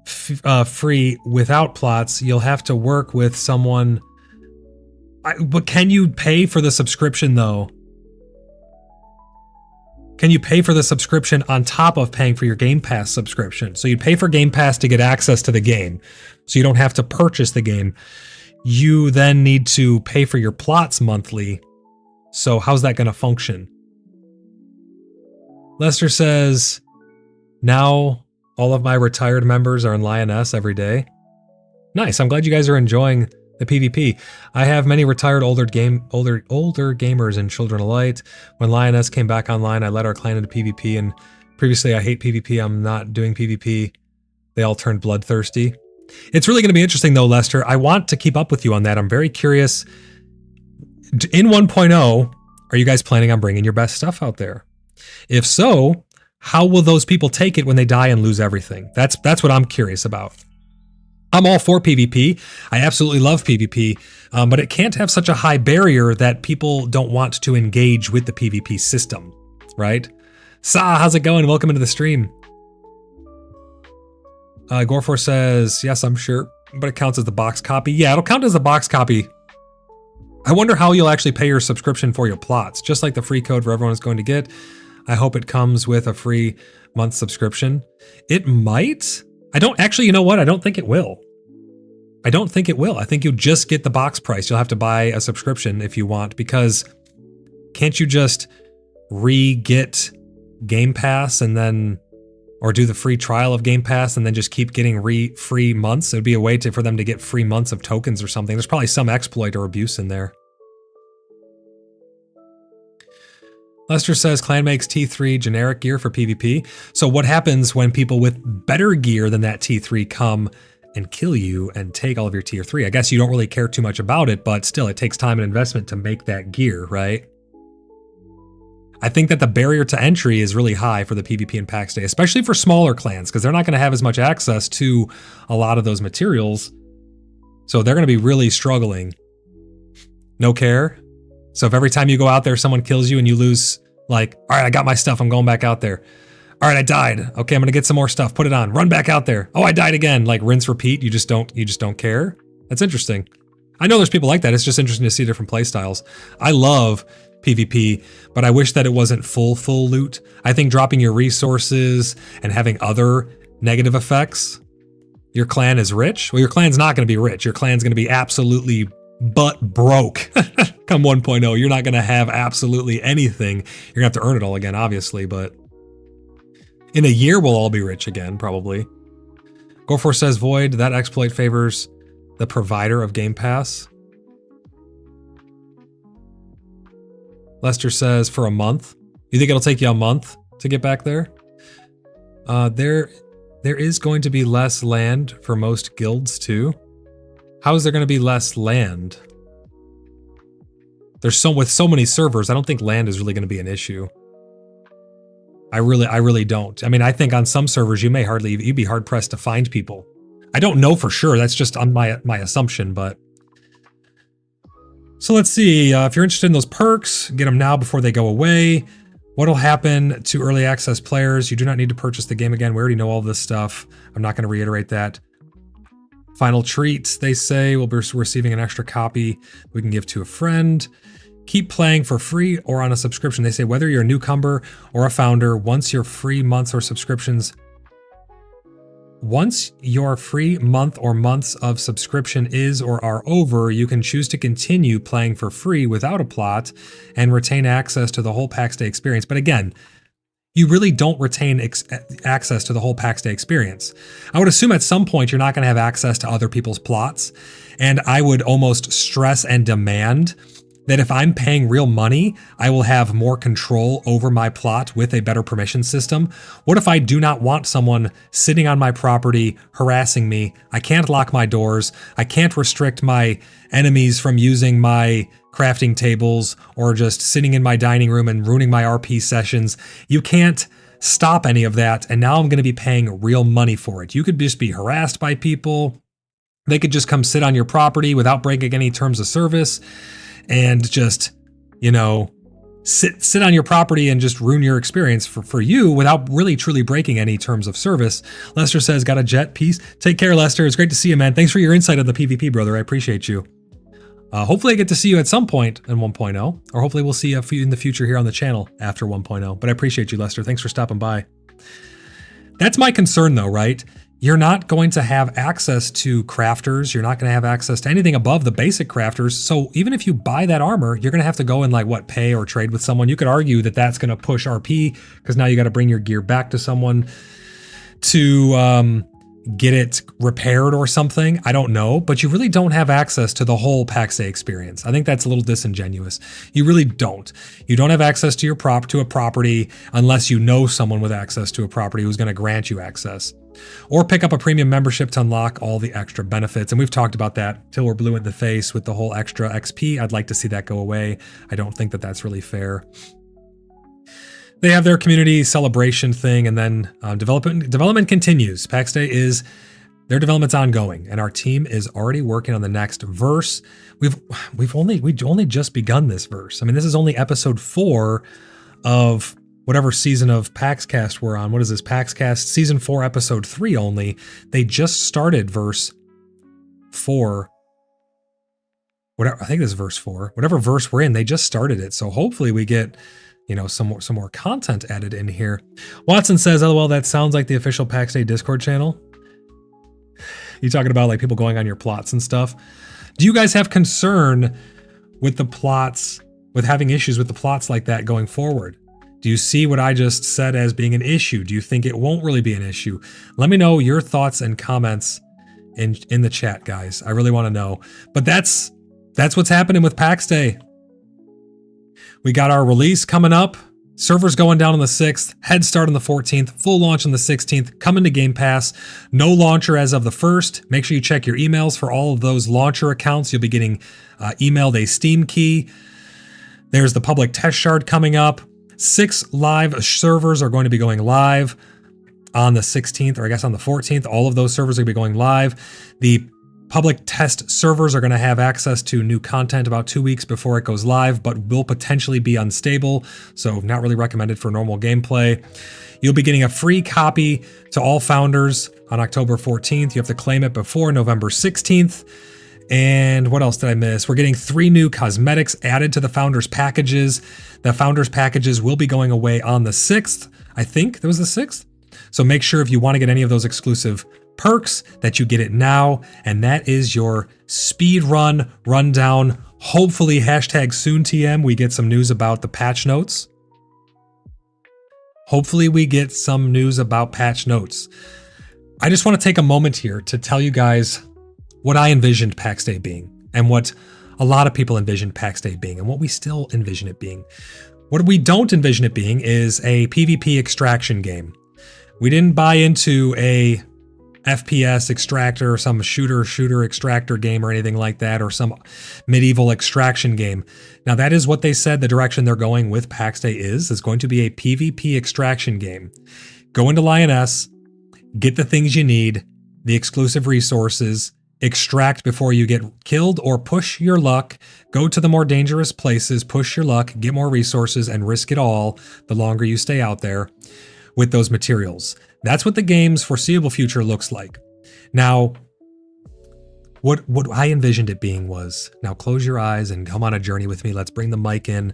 free without plots. You'll have to work with someone. But can you pay for the subscription though? Can you pay for the subscription on top of paying for your Game Pass subscription? So you pay for Game Pass to get access to the game, so you don't have to purchase the game. You then need to pay for your plots monthly. So how's that going to function? Lester says, now all of my retired members are in Lioness every day. Nice. I'm glad you guys are enjoying the PvP. I have many retired older gamers and Children of Light. When Lioness came back online, I led our clan into PvP, and previously I hate PvP. I'm not doing PvP. They all turned bloodthirsty. It's really going to be interesting though, Lester. I want to keep up with you on that. I'm very curious. In 1.0, are you guys planning on bringing your best stuff out there? If so, how will those people take it when they die and lose everything? That's what I'm curious about. I'm all for PvP. I absolutely love PvP, but it can't have such a high barrier that people don't want to engage with the PvP system, right? Sa, how's it going? Welcome into the stream. Gorefor says, yes, I'm sure, but it counts as the box copy. Yeah, it'll count as the box copy. I wonder how you'll actually pay your subscription for your plots, just like the free code for everyone is going to get. I hope it comes with a free month subscription. It might. I don't actually, you know what? I don't think it will. I don't think it will. I think you'll just get the box price. You'll have to buy a subscription if you want, because can't you just re-get Game Pass and then, or do the free trial of Game Pass and then just keep getting free months? It would be a way for them to get free months of tokens or something. There's probably some exploit or abuse in there. Lester says, Clan makes T3 generic gear for PvP. So what happens when people with better gear than that T3 come and kill you and take all of your tier 3? I guess you don't really care too much about it, but still it takes time and investment to make that gear, right? I think that the barrier to entry is really high for the PvP and PAX Day, especially for smaller clans, because they're not going to have as much access to a lot of those materials. So they're going to be really struggling. No care. So if every time you go out there, someone kills you and you lose, like, all right, I got my stuff, I'm going back out there. All right, I died. Okay, I'm going to get some more stuff, put it on, run back out there. Oh, I died again. Like rinse, repeat. You just don't care. That's interesting. I know there's people like that. It's just interesting to see different play styles. I love PvP, but I wish that it wasn't full loot. I think dropping your resources and having other negative effects. Your clan is rich. Well, your clan's not going to be rich. Your clan's going to be absolutely butt broke come 1.0. You're not going to have absolutely anything. You're going to have to earn it all again, obviously, but in a year, we'll all be rich again, probably. Gore4 says, Void, that exploit favors the provider of Game Pass. Lester says, for a month. You think it'll take you a month to get back there? There is going to be less land for most guilds, too. How is there going to be less land? With so many servers, I don't think land is really going to be an issue. I really don't. I mean, I think on some servers you'd be hard pressed to find people. I don't know for sure. That's just on my assumption, but. So let's see. If you're interested in those perks, get them now before they go away. What'll happen to early access players? You do not need to purchase the game again. We already know all this stuff. I'm not going to reiterate that. Final treats, they say, we'll be receiving an extra copy we can give to a friend. Keep playing for free or on a subscription. They say whether you're a newcomer or a founder, once your free month or months of subscription is or are over, you can choose to continue playing for free without a plot and retain access to the whole PAX Day experience. But again, you really don't retain access to the whole PAX Day experience. I would assume at some point you're not going to have access to other people's plots, and I would almost stress and demand that if I'm paying real money, I will have more control over my plot with a better permission system. What if I do not want someone sitting on my property harassing me? I can't lock my doors. I can't restrict my enemies from using my crafting tables or just sitting in my dining room and ruining my RP sessions. You can't stop any of that, and now I'm going to be paying real money for it. You could just be harassed by people. They could just come sit on your property without breaking any terms of service and just, sit on your property and just ruin your experience for you without really truly breaking any terms of service. Lester says, got a jet, peace. Take care, Lester. It's great to see you, man. Thanks for your insight on the PvP, brother. I appreciate you. Hopefully I get to see you at some point in 1.0, or hopefully we'll see you in the future here on the channel after 1.0. But I appreciate you, Lester. Thanks for stopping by. That's my concern though, right? You're not going to have access to crafters. You're not going to have access to anything above the basic crafters. So even if you buy that armor, you're going to have to go and pay or trade with someone. You could argue that that's going to push RP because now you got to bring your gear back to someone to get it repaired or something. I don't know, but you really don't have access to the whole PAX Day experience. I think that's a little disingenuous. You really don't. You don't have access to a property unless you know someone with access to a property who's going to grant you access. Or pick up a premium membership to unlock all the extra benefits. And we've talked about that till we're blue in the face with the whole extra XP. I'd like to see that go away. I don't think that that's really fair. They have their community celebration thing, and then development continues. PAX Day their development's ongoing, and our team is already working on the next verse. We've only just begun this verse. I mean, this is only episode 4 of whatever season of PaxCast we're on. What is this? PaxCast season 4, episode 3 only. They just started verse 4. Whatever, I think this is verse 4. Whatever verse we're in, they just started it. So hopefully we get some more content added in here. Watson says, LOL, that sounds like the official PAX Day Discord channel. You talking about like people going on your plots and stuff? Do you guys have concern with the plots, with having issues with the plots like that going forward? Do you see what I just said as being an issue? Do you think it won't really be an issue? Let me know your thoughts and comments in the chat, guys. I really want to know. But that's what's happening with PAX Day. We got our release coming up. Servers going down on the 6th, head start on the 14th, full launch on the 16th, coming to Game Pass. No launcher as of the 1st. Make sure you check your emails for all of those launcher accounts. You'll be getting emailed a Steam key. There's the public test shard coming up. 6 live servers are going to be going live on the 16th, or I guess on the 14th. All of those servers are going to be going live. The public test servers are going to have access to new content about 2 weeks before it goes live, but will potentially be unstable, so not really recommended for normal gameplay. You'll be getting a free copy to all founders on October 14th. You have to claim it before November 16th. And what else did I miss? We're getting 3 new cosmetics added to the founders packages. The founders packages will be going away on the 6th. I think that was the 6th. So make sure if you want to get any of those exclusive perks that you get it now. And that is your speed run rundown. Hopefully #SoonTM, we get some news about the patch notes. Hopefully we get some news about patch notes. I just want to take a moment here to tell you guys what I envisioned PAX Day being, and what a lot of people envisioned PAX Day being, and what we still envision it being. What we don't envision it being is a PvP extraction game. We didn't buy into a FPS extractor, or some shooter extractor game or anything like that, or some medieval extraction game. Now that is what they said the direction they're going with PAX Day is going to be a PvP extraction game. Go into Lioness, get the things you need, the exclusive resources, extract before you get killed, or push your luck, go to the more dangerous places, push your luck, get more resources, and risk it all the longer you stay out there with those materials. That's what the game's foreseeable future looks like. Now, what I envisioned it being was, now close your eyes and come on a journey with me. Let's bring the mic in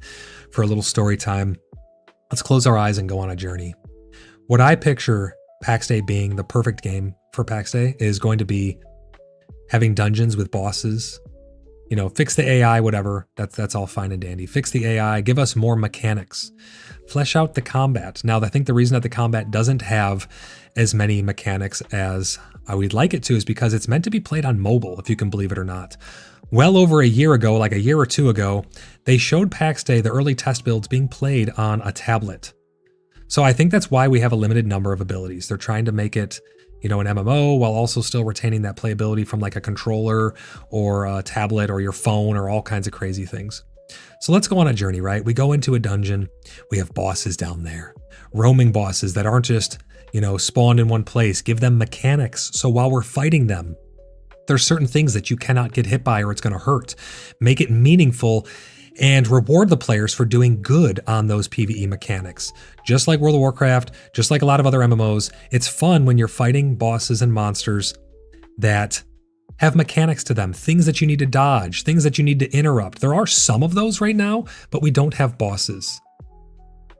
for a little story time. Let's close our eyes and go on a journey. What I picture PAX Day being, the perfect game for PAX Day, is going to be having dungeons with bosses. You know, fix the AI, whatever. That's all fine and dandy. Fix the AI, give us more mechanics. Flesh out the combat. Now, I think the reason that the combat doesn't have as many mechanics as I would like it to is because it's meant to be played on mobile, if you can believe it or not. Well over a year ago, like a year or two ago, they showed PAX Day, the early test builds being played on a tablet. So I think that's why we have a limited number of abilities. They're trying to make it, you know, an MMO while also still retaining that playability from like a controller or a tablet or your phone or all kinds of crazy things. So let's go on a journey, right? We go into a dungeon. We have bosses down there, roaming bosses that aren't just, you know, spawned in one place. Give them mechanics. So while we're fighting them, there's certain things that you cannot get hit by or it's going to hurt. Make it meaningful and reward the players for doing good on those PvE mechanics. Just like World of Warcraft, just like a lot of other MMOs, it's fun when you're fighting bosses and monsters that have mechanics to them, things that you need to dodge, things that you need to interrupt. There are some of those right now, but we don't have bosses.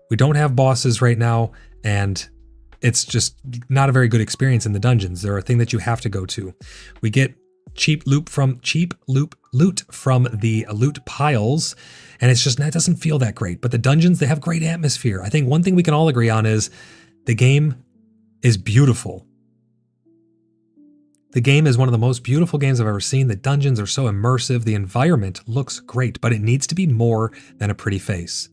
We don't have bosses right now, and it's just not a very good experience in the dungeons. They're a thing that you have to go to. We get cheap loot from the loot piles, and it's just, that doesn't feel that great. But the dungeons, they have great atmosphere. I think one thing we can all agree on is the game is beautiful. The game is one of the most beautiful games I've ever seen. The dungeons are so immersive. The environment looks great, but it needs to be more than a pretty face.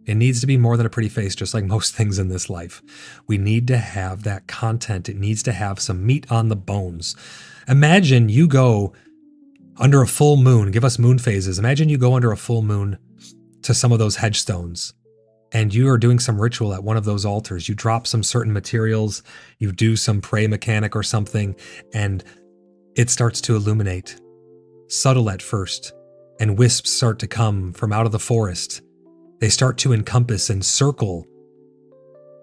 It needs to be more than a pretty face, just like most things in this life. We need to have that content. It needs to have some meat on the bones. Imagine you go under a full moon. Give us moon phases. Imagine you go under a full moon to some of those hedgestones, and you are doing some ritual at one of those altars. You drop some certain materials, you do some prey mechanic or something, and it starts to illuminate. Subtle at first, and wisps start to come from out of the forest. They start to encompass and circle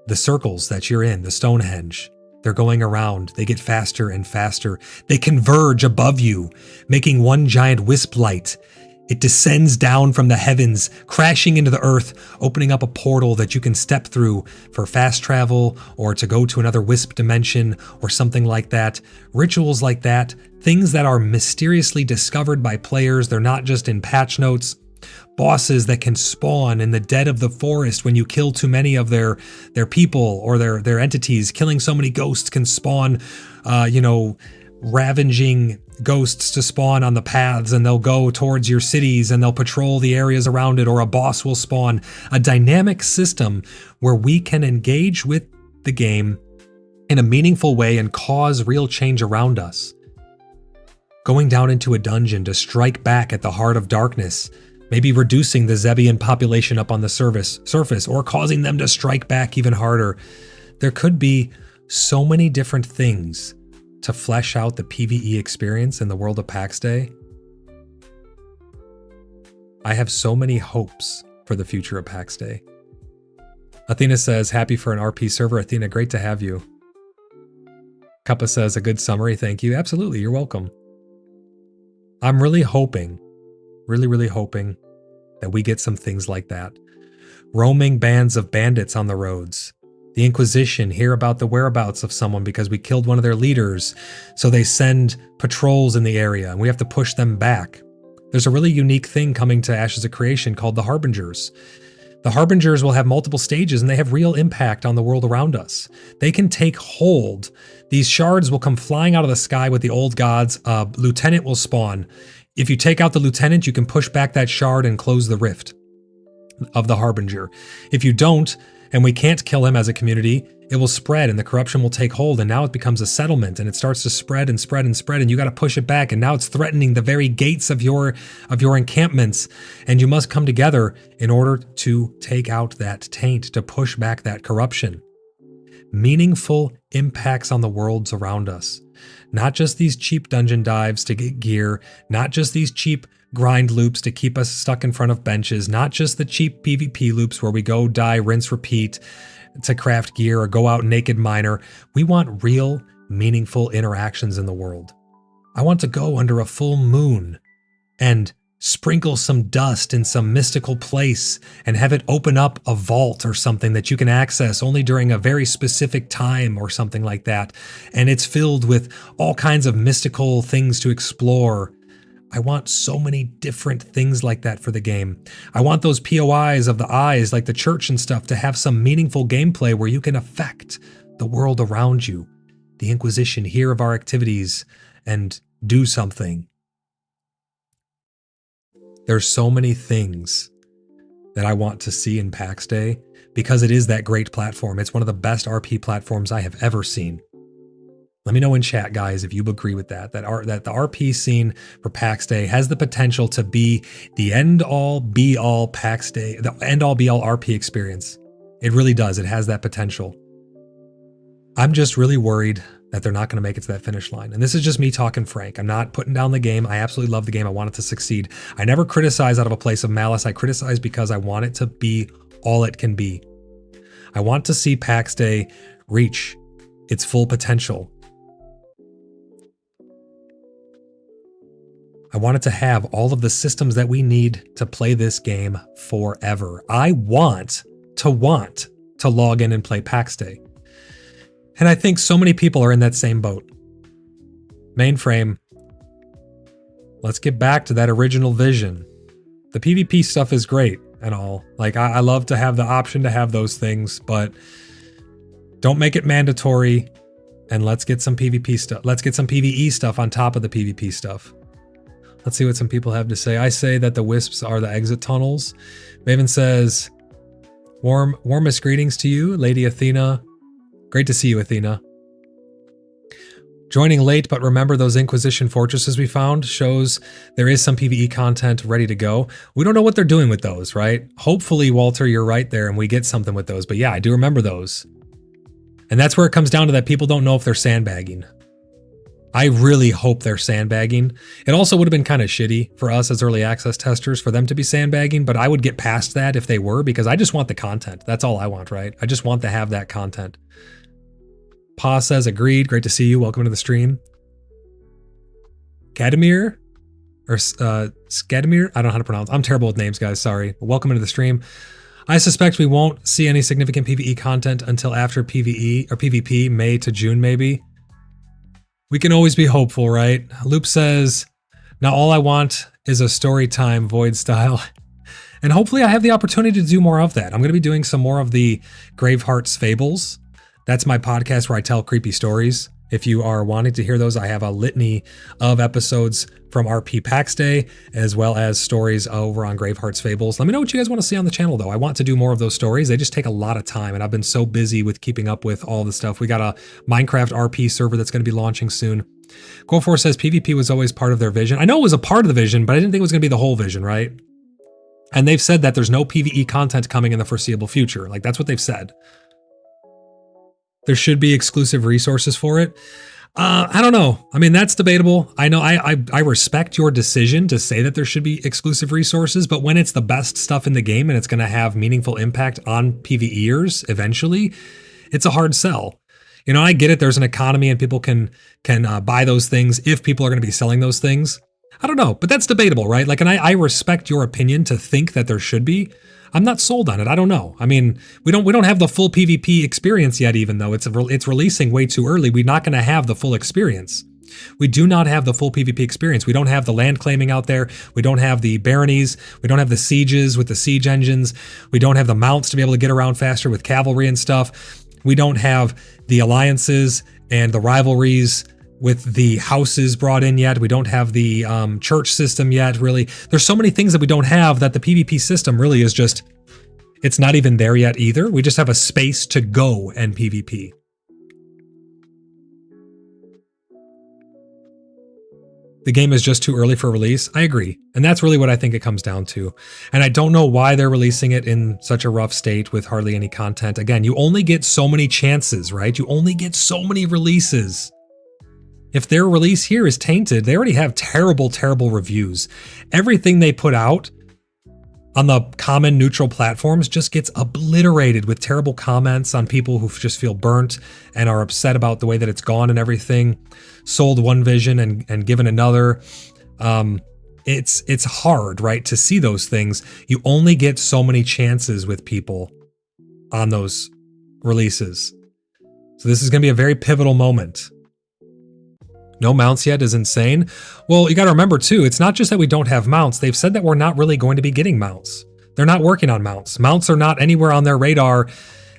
the circles that you're in, the Stonehenge. They're going around. They get faster and faster. They converge above you, making one giant wisp light. It descends down from the heavens, crashing into the earth, opening up a portal that you can step through for fast travel or to go to another wisp dimension or something like that. Rituals like that, things that are mysteriously discovered by players. They're not just in patch notes. Bosses that can spawn in the dead of the forest when you kill too many of their people or their entities. Killing so many ghosts can spawn, ravaging ghosts to spawn on the paths, and they'll go towards your cities and they'll patrol the areas around it, or a boss will spawn. A dynamic system where we can engage with the game in a meaningful way and cause real change around us. Going down into a dungeon to strike back at the heart of darkness, maybe reducing the Zebian population up on the surface, or causing them to strike back even harder. There could be so many different things to flesh out the PvE experience in the world of PAX Day. I have so many hopes for the future of PAX Day. Athena says, happy for an RP server. Athena, great to have you. Kappa says, a good summary, thank you. Absolutely, you're welcome. I'm really hoping, really hoping that we get some things like that. Roaming bands of bandits on the roads. The Inquisition hear about the whereabouts of someone because we killed one of their leaders, so they send patrols in the area and we have to push them back. There's a really unique thing coming to Ashes of Creation called the Harbingers. The Harbingers will have multiple stages and they have real impact on the world around us. They can take hold. These shards will come flying out of the sky with the old gods. A lieutenant will spawn. If you take out the lieutenant, you can push back that shard and close the rift of the Harbinger. If you don't, and we can't kill him as a community, it will spread and the corruption will take hold, and now it becomes a settlement and it starts to spread and spread and spread, and you got to push it back, and now it's threatening the very gates of your encampments, and you must come together in order to take out that taint, to push back that corruption. Meaningful impacts on the worlds around us. Not just these cheap dungeon dives to get gear, not just these cheap grind loops to keep us stuck in front of benches, not just the cheap PvP loops where we go, die, rinse, repeat to craft gear or go out naked miner. We want real, meaningful interactions in the world. I want to go under a full moon and sprinkle some dust in some mystical place and have it open up a vault or something that you can access only during a very specific time or something like that. And it's filled with all kinds of mystical things to explore. I want so many different things like that for the game. I want those POIs of the eyes, like the church and stuff, to have some meaningful gameplay where you can affect the world around you. The Inquisition hear of our activities and do something. There's so many things that I want to see in PAX Day because it is that great platform. It's one of the best RP platforms I have ever seen. Let me know in chat, guys, if you agree with that the RP scene for PAX Day has the potential to be the end-all, be-all PAX Day, the end-all, be-all RP experience. It really does. It has that potential. I'm just really worried that they're not going to make it to that finish line. And this is just me talking frank. I'm not putting down the game. I absolutely love the game. I want it to succeed. I never criticize out of a place of malice. I criticize because I want it to be all it can be. I want to see PAX Day reach its full potential. I wanted to have all of the systems that we need to play this game forever. I want to log in and play PAX Day. And I think so many people are in that same boat. Mainframe, let's get back to that original vision. The PvP stuff is great and all. Like, I love to have the option to have those things, but don't make it mandatory, and let's get some PvP stuff. Let's get some PvE stuff on top of the PvP stuff. Let's see what some people have to say. I say that the wisps are the exit tunnels. Maven says, warmest greetings to you, Lady Athena. Great to see you, Athena. Joining late, but remember those Inquisition fortresses we found shows there is some PvE content ready to go. We don't know what they're doing with those, right? Hopefully, Walter, you're right there and we get something with those. But yeah, I do remember those. And that's where it comes down to that people don't know if they're sandbagging. I really hope they're sandbagging. It also would have been kind of shitty for us as early access testers for them to be sandbagging, but I would get past that if they were, because I just want the content. That's all I want, right? I just want to have that content. Pa says, agreed. Great to see you. Welcome to the stream. Kadamir? or Skedmir. I don't know how to pronounce. I'm terrible with names, guys. Sorry. Welcome into the stream. I suspect we won't see any significant PvE content until after PvE or PvP, May to June, maybe. We can always be hopeful, right? Loop says, now all I want is a story time Void style. And hopefully I have the opportunity to do more of that. I'm going to be doing some more of the Graveheart's Fables. That's my podcast where I tell creepy stories. If you are wanting to hear those, I have a litany of episodes from RP PAX Day, as well as stories over on Graveheart's Fables. Let me know what you guys want to see on the channel, though. I want to do more of those stories. They just take a lot of time, and I've been so busy with keeping up with all the stuff. We got a Minecraft RP server that's going to be launching soon. Go4 says PvP was always part of their vision. I know it was a part of the vision, but I didn't think it was going to be the whole vision, right? And they've said that there's no PvE content coming in the foreseeable future. Like, that's what they've said. There should be exclusive resources for it. I don't know. I mean, that's debatable. I know I respect your decision to say that there should be exclusive resources, but when it's the best stuff in the game and it's going to have meaningful impact on PvEers eventually, it's a hard sell. You know, I get it. There's an economy and people can buy those things if people are going to be selling those things. I don't know, but that's debatable, right? Like, and I respect your opinion to think that there should be. I'm not sold on it. I don't know. I mean, we don't have the full PvP experience yet, even though it's releasing way too early. We're not going to have the full experience. We do not have the full PvP experience. We don't have the land claiming out there. We don't have the baronies. We don't have the sieges with the siege engines. We don't have the mounts to be able to get around faster with cavalry and stuff. We don't have the alliances and the rivalries with the houses brought in yet. We don't have the church system yet, really. There's so many things that we don't have that the PvP system really is just, it's not even there yet either. We just have a space to go and PvP. The game is just too early for release. I agree. And that's really what I think it comes down to. And I don't know why they're releasing it in such a rough state with hardly any content. Again, you only get so many chances, right? You only get so many releases. If their release here is tainted, they already have terrible, terrible reviews. Everything they put out on the common neutral platforms just gets obliterated with terrible comments on people who just feel burnt and are upset about the way that it's gone and everything. Sold one vision and given another. It's hard, right, to see those things. You only get so many chances with people on those releases. So this is going to be a very pivotal moment. No mounts yet is insane. Well, you got to remember too, it's not just that we don't have mounts. They've said that we're not really going to be getting mounts. They're not working on mounts. Mounts are not anywhere on their radar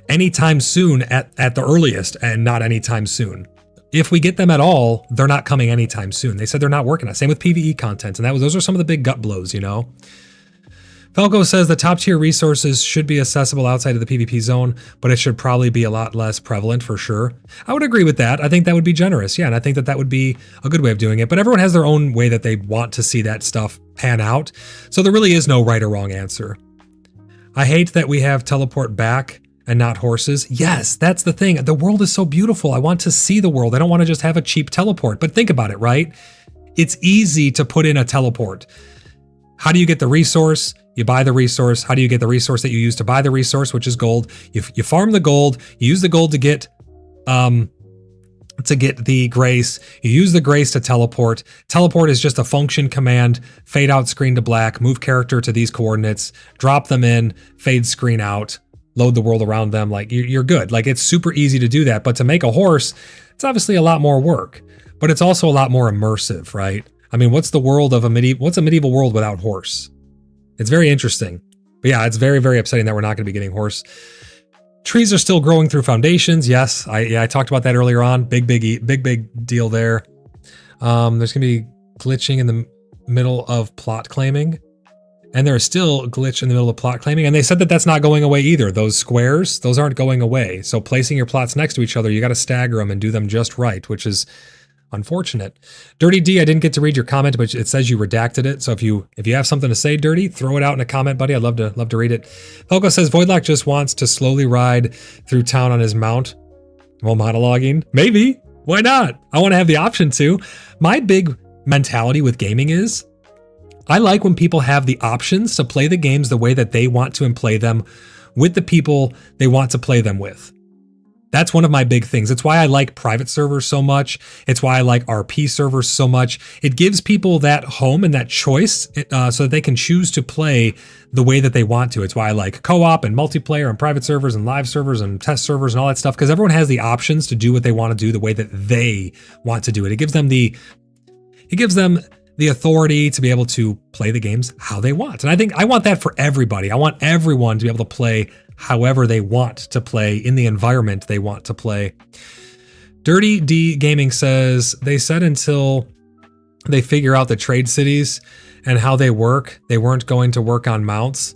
anytime soon at the earliest, and not anytime soon. If we get them at all, they're not coming anytime soon. They said they're not working on it. Same with PvE content, and those are some of the big gut blows, you know? Falco says the top tier resources should be accessible outside of the PvP zone, but it should probably be a lot less prevalent for sure. I would agree with that. I think that would be generous. Yeah, and I think that would be a good way of doing it. But everyone has their own way that they want to see that stuff pan out. So there really is no right or wrong answer. I hate that we have teleport back and not horses. Yes, that's the thing. The world is so beautiful. I want to see the world. I don't want to just have a cheap teleport. But think about it, right? It's easy to put in a teleport. How do you get the resource? You buy the resource. How do you get the resource that you use to buy the resource, which is gold? You farm the gold. You use the gold to get the grace. You use the grace to teleport. Teleport is just a function command. Fade out screen to black. Move character to these coordinates. Drop them in. Fade screen out. Load the world around them. Like you're good. Like it's super easy to do that. But to make a horse, it's obviously a lot more work. But it's also a lot more immersive, right? I mean, what's a medieval world without horse? It's very interesting. But yeah, it's very, very upsetting that we're not going to be getting horse. Trees are still growing through foundations. Yes, I talked about that earlier on. Big deal there. There's going to be glitching in the middle of plot claiming. And there's still a glitch in the middle of plot claiming. And they said that that's not going away either. Those squares, those aren't going away. So placing your plots next to each other, you got to stagger them and do them just right, which is unfortunate. Dirty D, I didn't get to read your comment, but it says you redacted it. So if you have something to say, Dirty, throw it out in a comment, buddy. I'd love to read it. Falco says Voidlock just wants to slowly ride through town on his mount while monologuing. Maybe. Why not? I want to have the option to. My big mentality with gaming is I like when people have the options to play the games the way that they want to and play them with the people they want to play them with. That's one of my big things. It's why I like private servers so much. It's why I like RP servers so much. It gives people that home and that choice so that they can choose to play the way that they want to. It's why I like co-op and multiplayer and private servers and live servers and test servers and all that stuff, because everyone has the options to do what they want to do the way that they want to do it. It gives them the authority to be able to play the games how they want. And I think I want that for everybody. I want everyone to be able to play however they want to play in the environment they want to play. Dirty D Gaming says, they said until they figure out the trade cities and how they work, they weren't going to work on mounts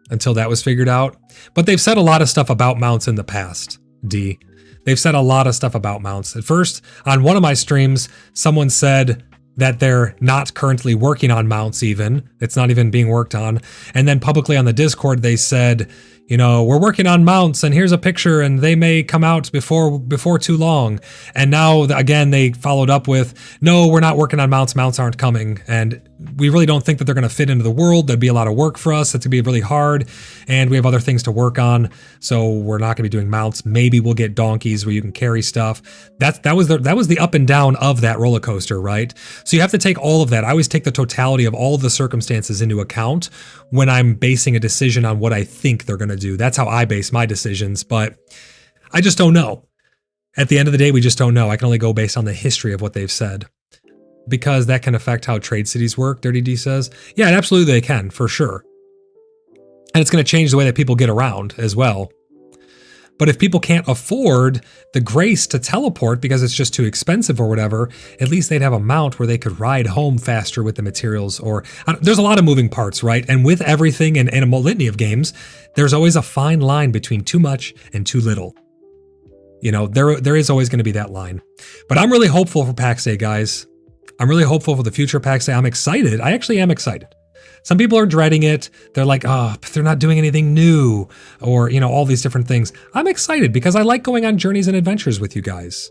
until that was figured out. But they've said a lot of stuff about mounts in the past, D. They've said a lot of stuff about mounts. At first, on one of my streams, someone said that they're not currently working on mounts even. It's not even being worked on. And then publicly on the Discord, they said, you know, we're working on mounts and here's a picture and they may come out before too long. And now again, they followed up with, no, we're not working on mounts. Mounts aren't coming. And we really don't think that they're going to fit into the world. That'd be a lot of work for us. It's going to be really hard. And we have other things to work on. So we're not going to be doing mounts. Maybe we'll get donkeys where you can carry stuff. That was the up and down of that roller coaster, right? So you have to take all of that. I always take the totality of all of the circumstances into account when I'm basing a decision on what I think they're going to do. That's how I base my decisions, but I just don't know. At the end of the day, we just don't know. I can only go based on the history of what they've said, because that can affect how trade cities work, Dirty D says. Yeah, absolutely they can, for sure. And it's going to change the way that people get around as well. But if people can't afford the grace to teleport because it's just too expensive or whatever, at least they'd have a mount where they could ride home faster with the materials. Or there's a lot of moving parts, right? And with everything in a litany of games, there's always a fine line between too much and too little. You know, there is always going to be that line. But I'm really hopeful for PAX Day, guys. I'm really hopeful for the future of PAX Day. I'm excited. I actually am excited. Some people are dreading it. They're like, oh, but they're not doing anything new, or, you know, all these different things. I'm excited because I like going on journeys and adventures with you guys.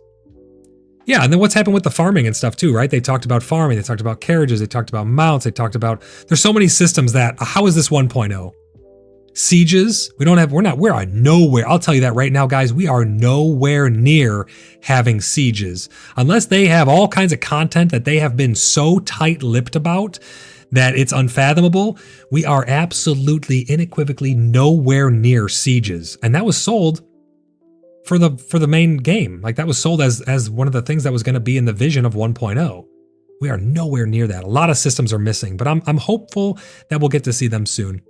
Yeah, and then what's happened with the farming and stuff too, right? They talked about farming, they talked about carriages, they talked about mounts, they talked about, there's so many systems that, how is this 1.0? Sieges, we're nowhere. I'll tell you that right now, guys, we are nowhere near having sieges. Unless they have all kinds of content that they have been so tight-lipped about that it's unfathomable, we are absolutely unequivocally nowhere near sieges. And that was sold for the main game. Like, that was sold as one of the things that was going to be in the vision of 1.0. We are nowhere near that. A lot of systems are missing, but I'm hopeful that we'll get to see them soon.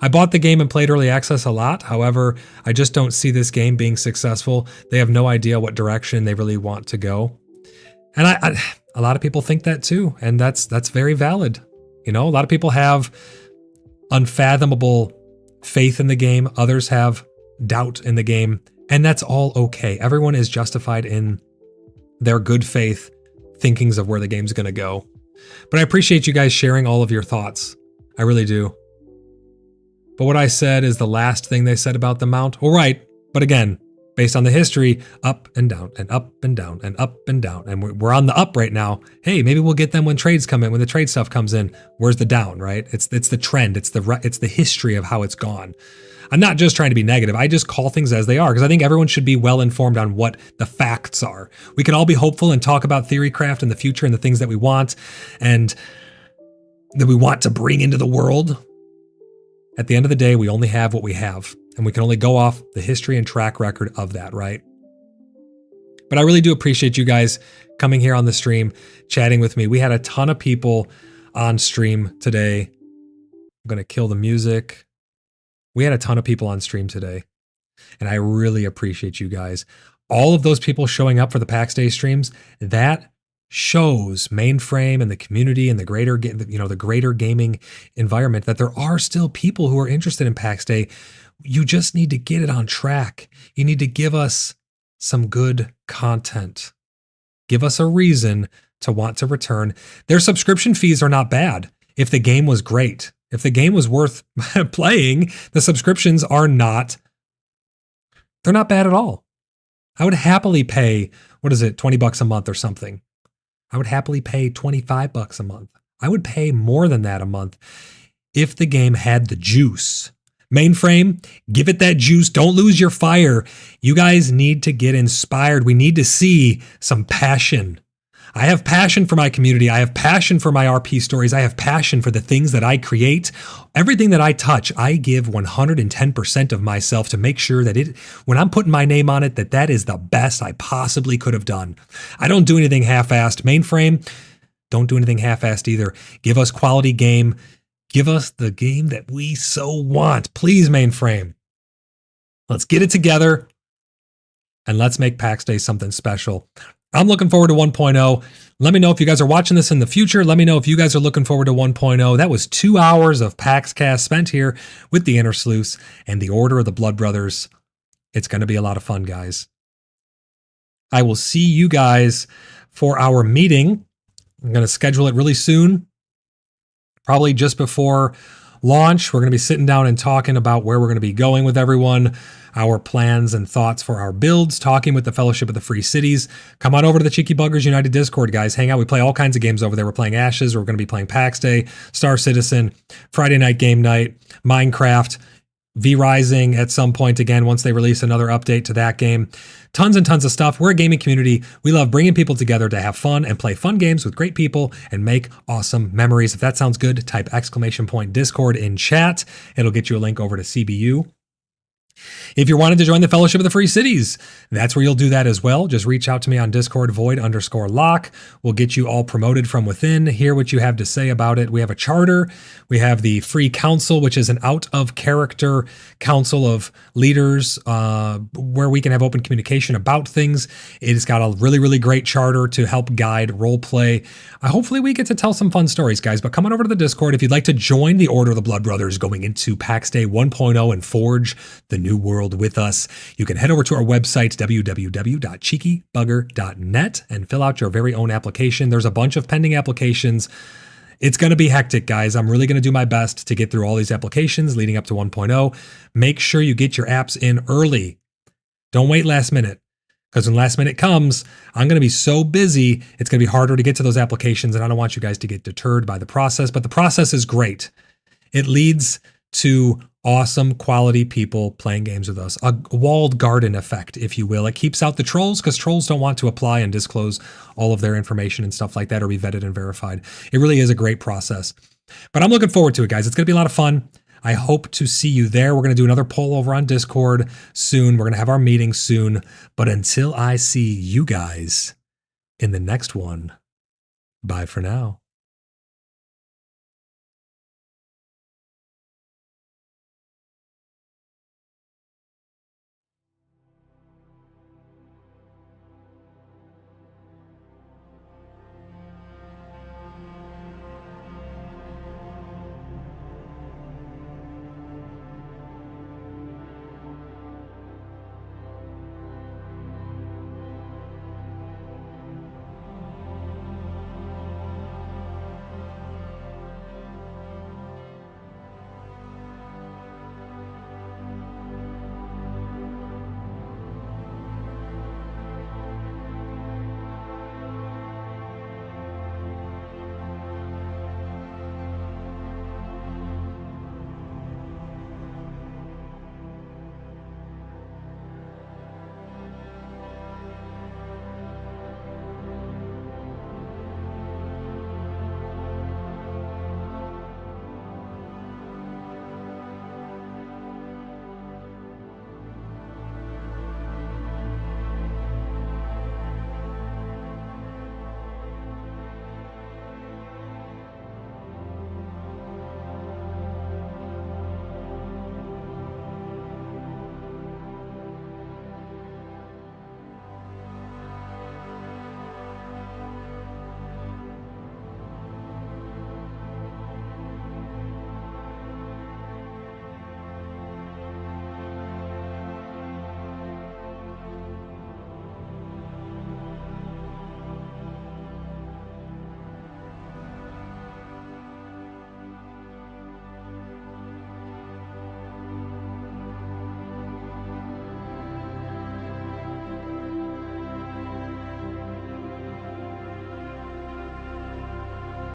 I bought the game and played early access a lot. However, I just don't see this game being successful. They have no idea what direction they really want to go. And a lot of people think that too, and that's very valid. You know, a lot of people have unfathomable faith in the game. Others have doubt in the game, and that's all okay. Everyone is justified in their good faith thinkings of where the game's going to go. But I appreciate you guys sharing all of your thoughts. I really do. But what I said is the last thing they said about the mount. All right, but again, based on the history, up and down and up and down and up and down. And we're on the up right now. Hey, maybe we'll get them when trades come in, when the trade stuff comes in. Where's the down, right? It's the trend. It's the history of how it's gone. I'm not just trying to be negative. I just call things as they are because I think everyone should be well informed on what the facts are. We can all be hopeful and talk about theorycraft in the future and the things that we want and that we want to bring into the world. At the end of the day, we only have what we have, and we can only go off the history and track record of that, right? But I really do appreciate you guys coming here on the stream, chatting with me. We had a ton of people on stream today. I'm going to kill the music. We had a ton of people on stream today, and I really appreciate you guys. All of those people showing up for the PAX Day streams, that shows Mainframe and the community and the greater gaming environment that there are still people who are interested in PAX Day. You just need to get it on track. You need to give us some good content. Give us a reason to want to return. Their subscription fees are not bad. If the game was great, if the game was worth playing, the subscriptions are not, they're not bad at all. I would happily pay, $20 a month or something. I would happily pay $25 a month. I would pay more than that a month if the game had the juice. Mainframe, give it that juice. Don't lose your fire. You guys need to get inspired. We need to see some passion. I have passion for my community. I have passion for my RP stories. I have passion for the things that I create. Everything that I touch, I give 110% of myself to make sure that when I'm putting my name on it, that is the best I possibly could have done. I don't do anything half-assed. Mainframe, don't do anything half-assed either. Give us quality game. Give us the game that we so want. Please, Mainframe. Let's get it together and let's make PAX Day something special. I'm looking forward to 1.0. Let me know if you guys are watching this in the future. Let me know if you guys are looking forward to 1.0. That was 2 hours of PaxCast spent here with the Inner Sleuths and the Order of the Blood Brothers. It's going to be a lot of fun, guys. I will see you guys for our meeting. I'm going to schedule it really soon, probably just before launch. We're going to be sitting down and talking about where we're going to be going with everyone, our plans and thoughts for our builds, talking with the Fellowship of the Free Cities. Come on over to the Cheeky Buggers United Discord, guys. Hang out. We play all kinds of games over there. We're playing Ashes. We're going to be playing PAX Day, Star Citizen, Friday Night Game Night, Minecraft, V-Rising at some point again once they release another update to that game. Tons and tons of stuff. We're a gaming community. We love bringing people together to have fun and play fun games with great people and make awesome memories. If that sounds good, type !Discord in chat. It'll get you a link over to CBU. If you're wanting to join the Fellowship of the Free Cities, that's where you'll do that as well. Just reach out to me on Discord, void_lock. We'll get you all promoted from within, hear what you have to say about it. We have a charter. We have the Free Council, which is an out-of-character council of leaders where we can have open communication about things. It's got a really, really great charter to help guide role play. Hopefully we get to tell some fun stories, guys, but come on over to the Discord if you'd like to join the Order of the Blood Brothers going into PAX Day 1.0 and forge the new world with us. You can head over to our website, www.cheekybugger.net, and fill out your very own application. There's a bunch of pending applications. It's going to be hectic, guys. I'm really going to do my best to get through all these applications leading up to 1.0. Make sure you get your apps in early. Don't wait last minute, because when last minute comes, I'm going to be so busy, it's going to be harder to get to those applications, and I don't want you guys to get deterred by the process, but the process is great. It leads to awesome quality people playing games with us. A walled garden effect, if you will. It keeps out the trolls because trolls don't want to apply and disclose all of their information and stuff like that or be vetted and verified. It really is a great process. But I'm looking forward to it, guys. It's going to be a lot of fun. I hope to see you there. We're going to do another poll over on Discord soon. We're going to have our meeting soon. But until I see you guys in the next one, bye for now.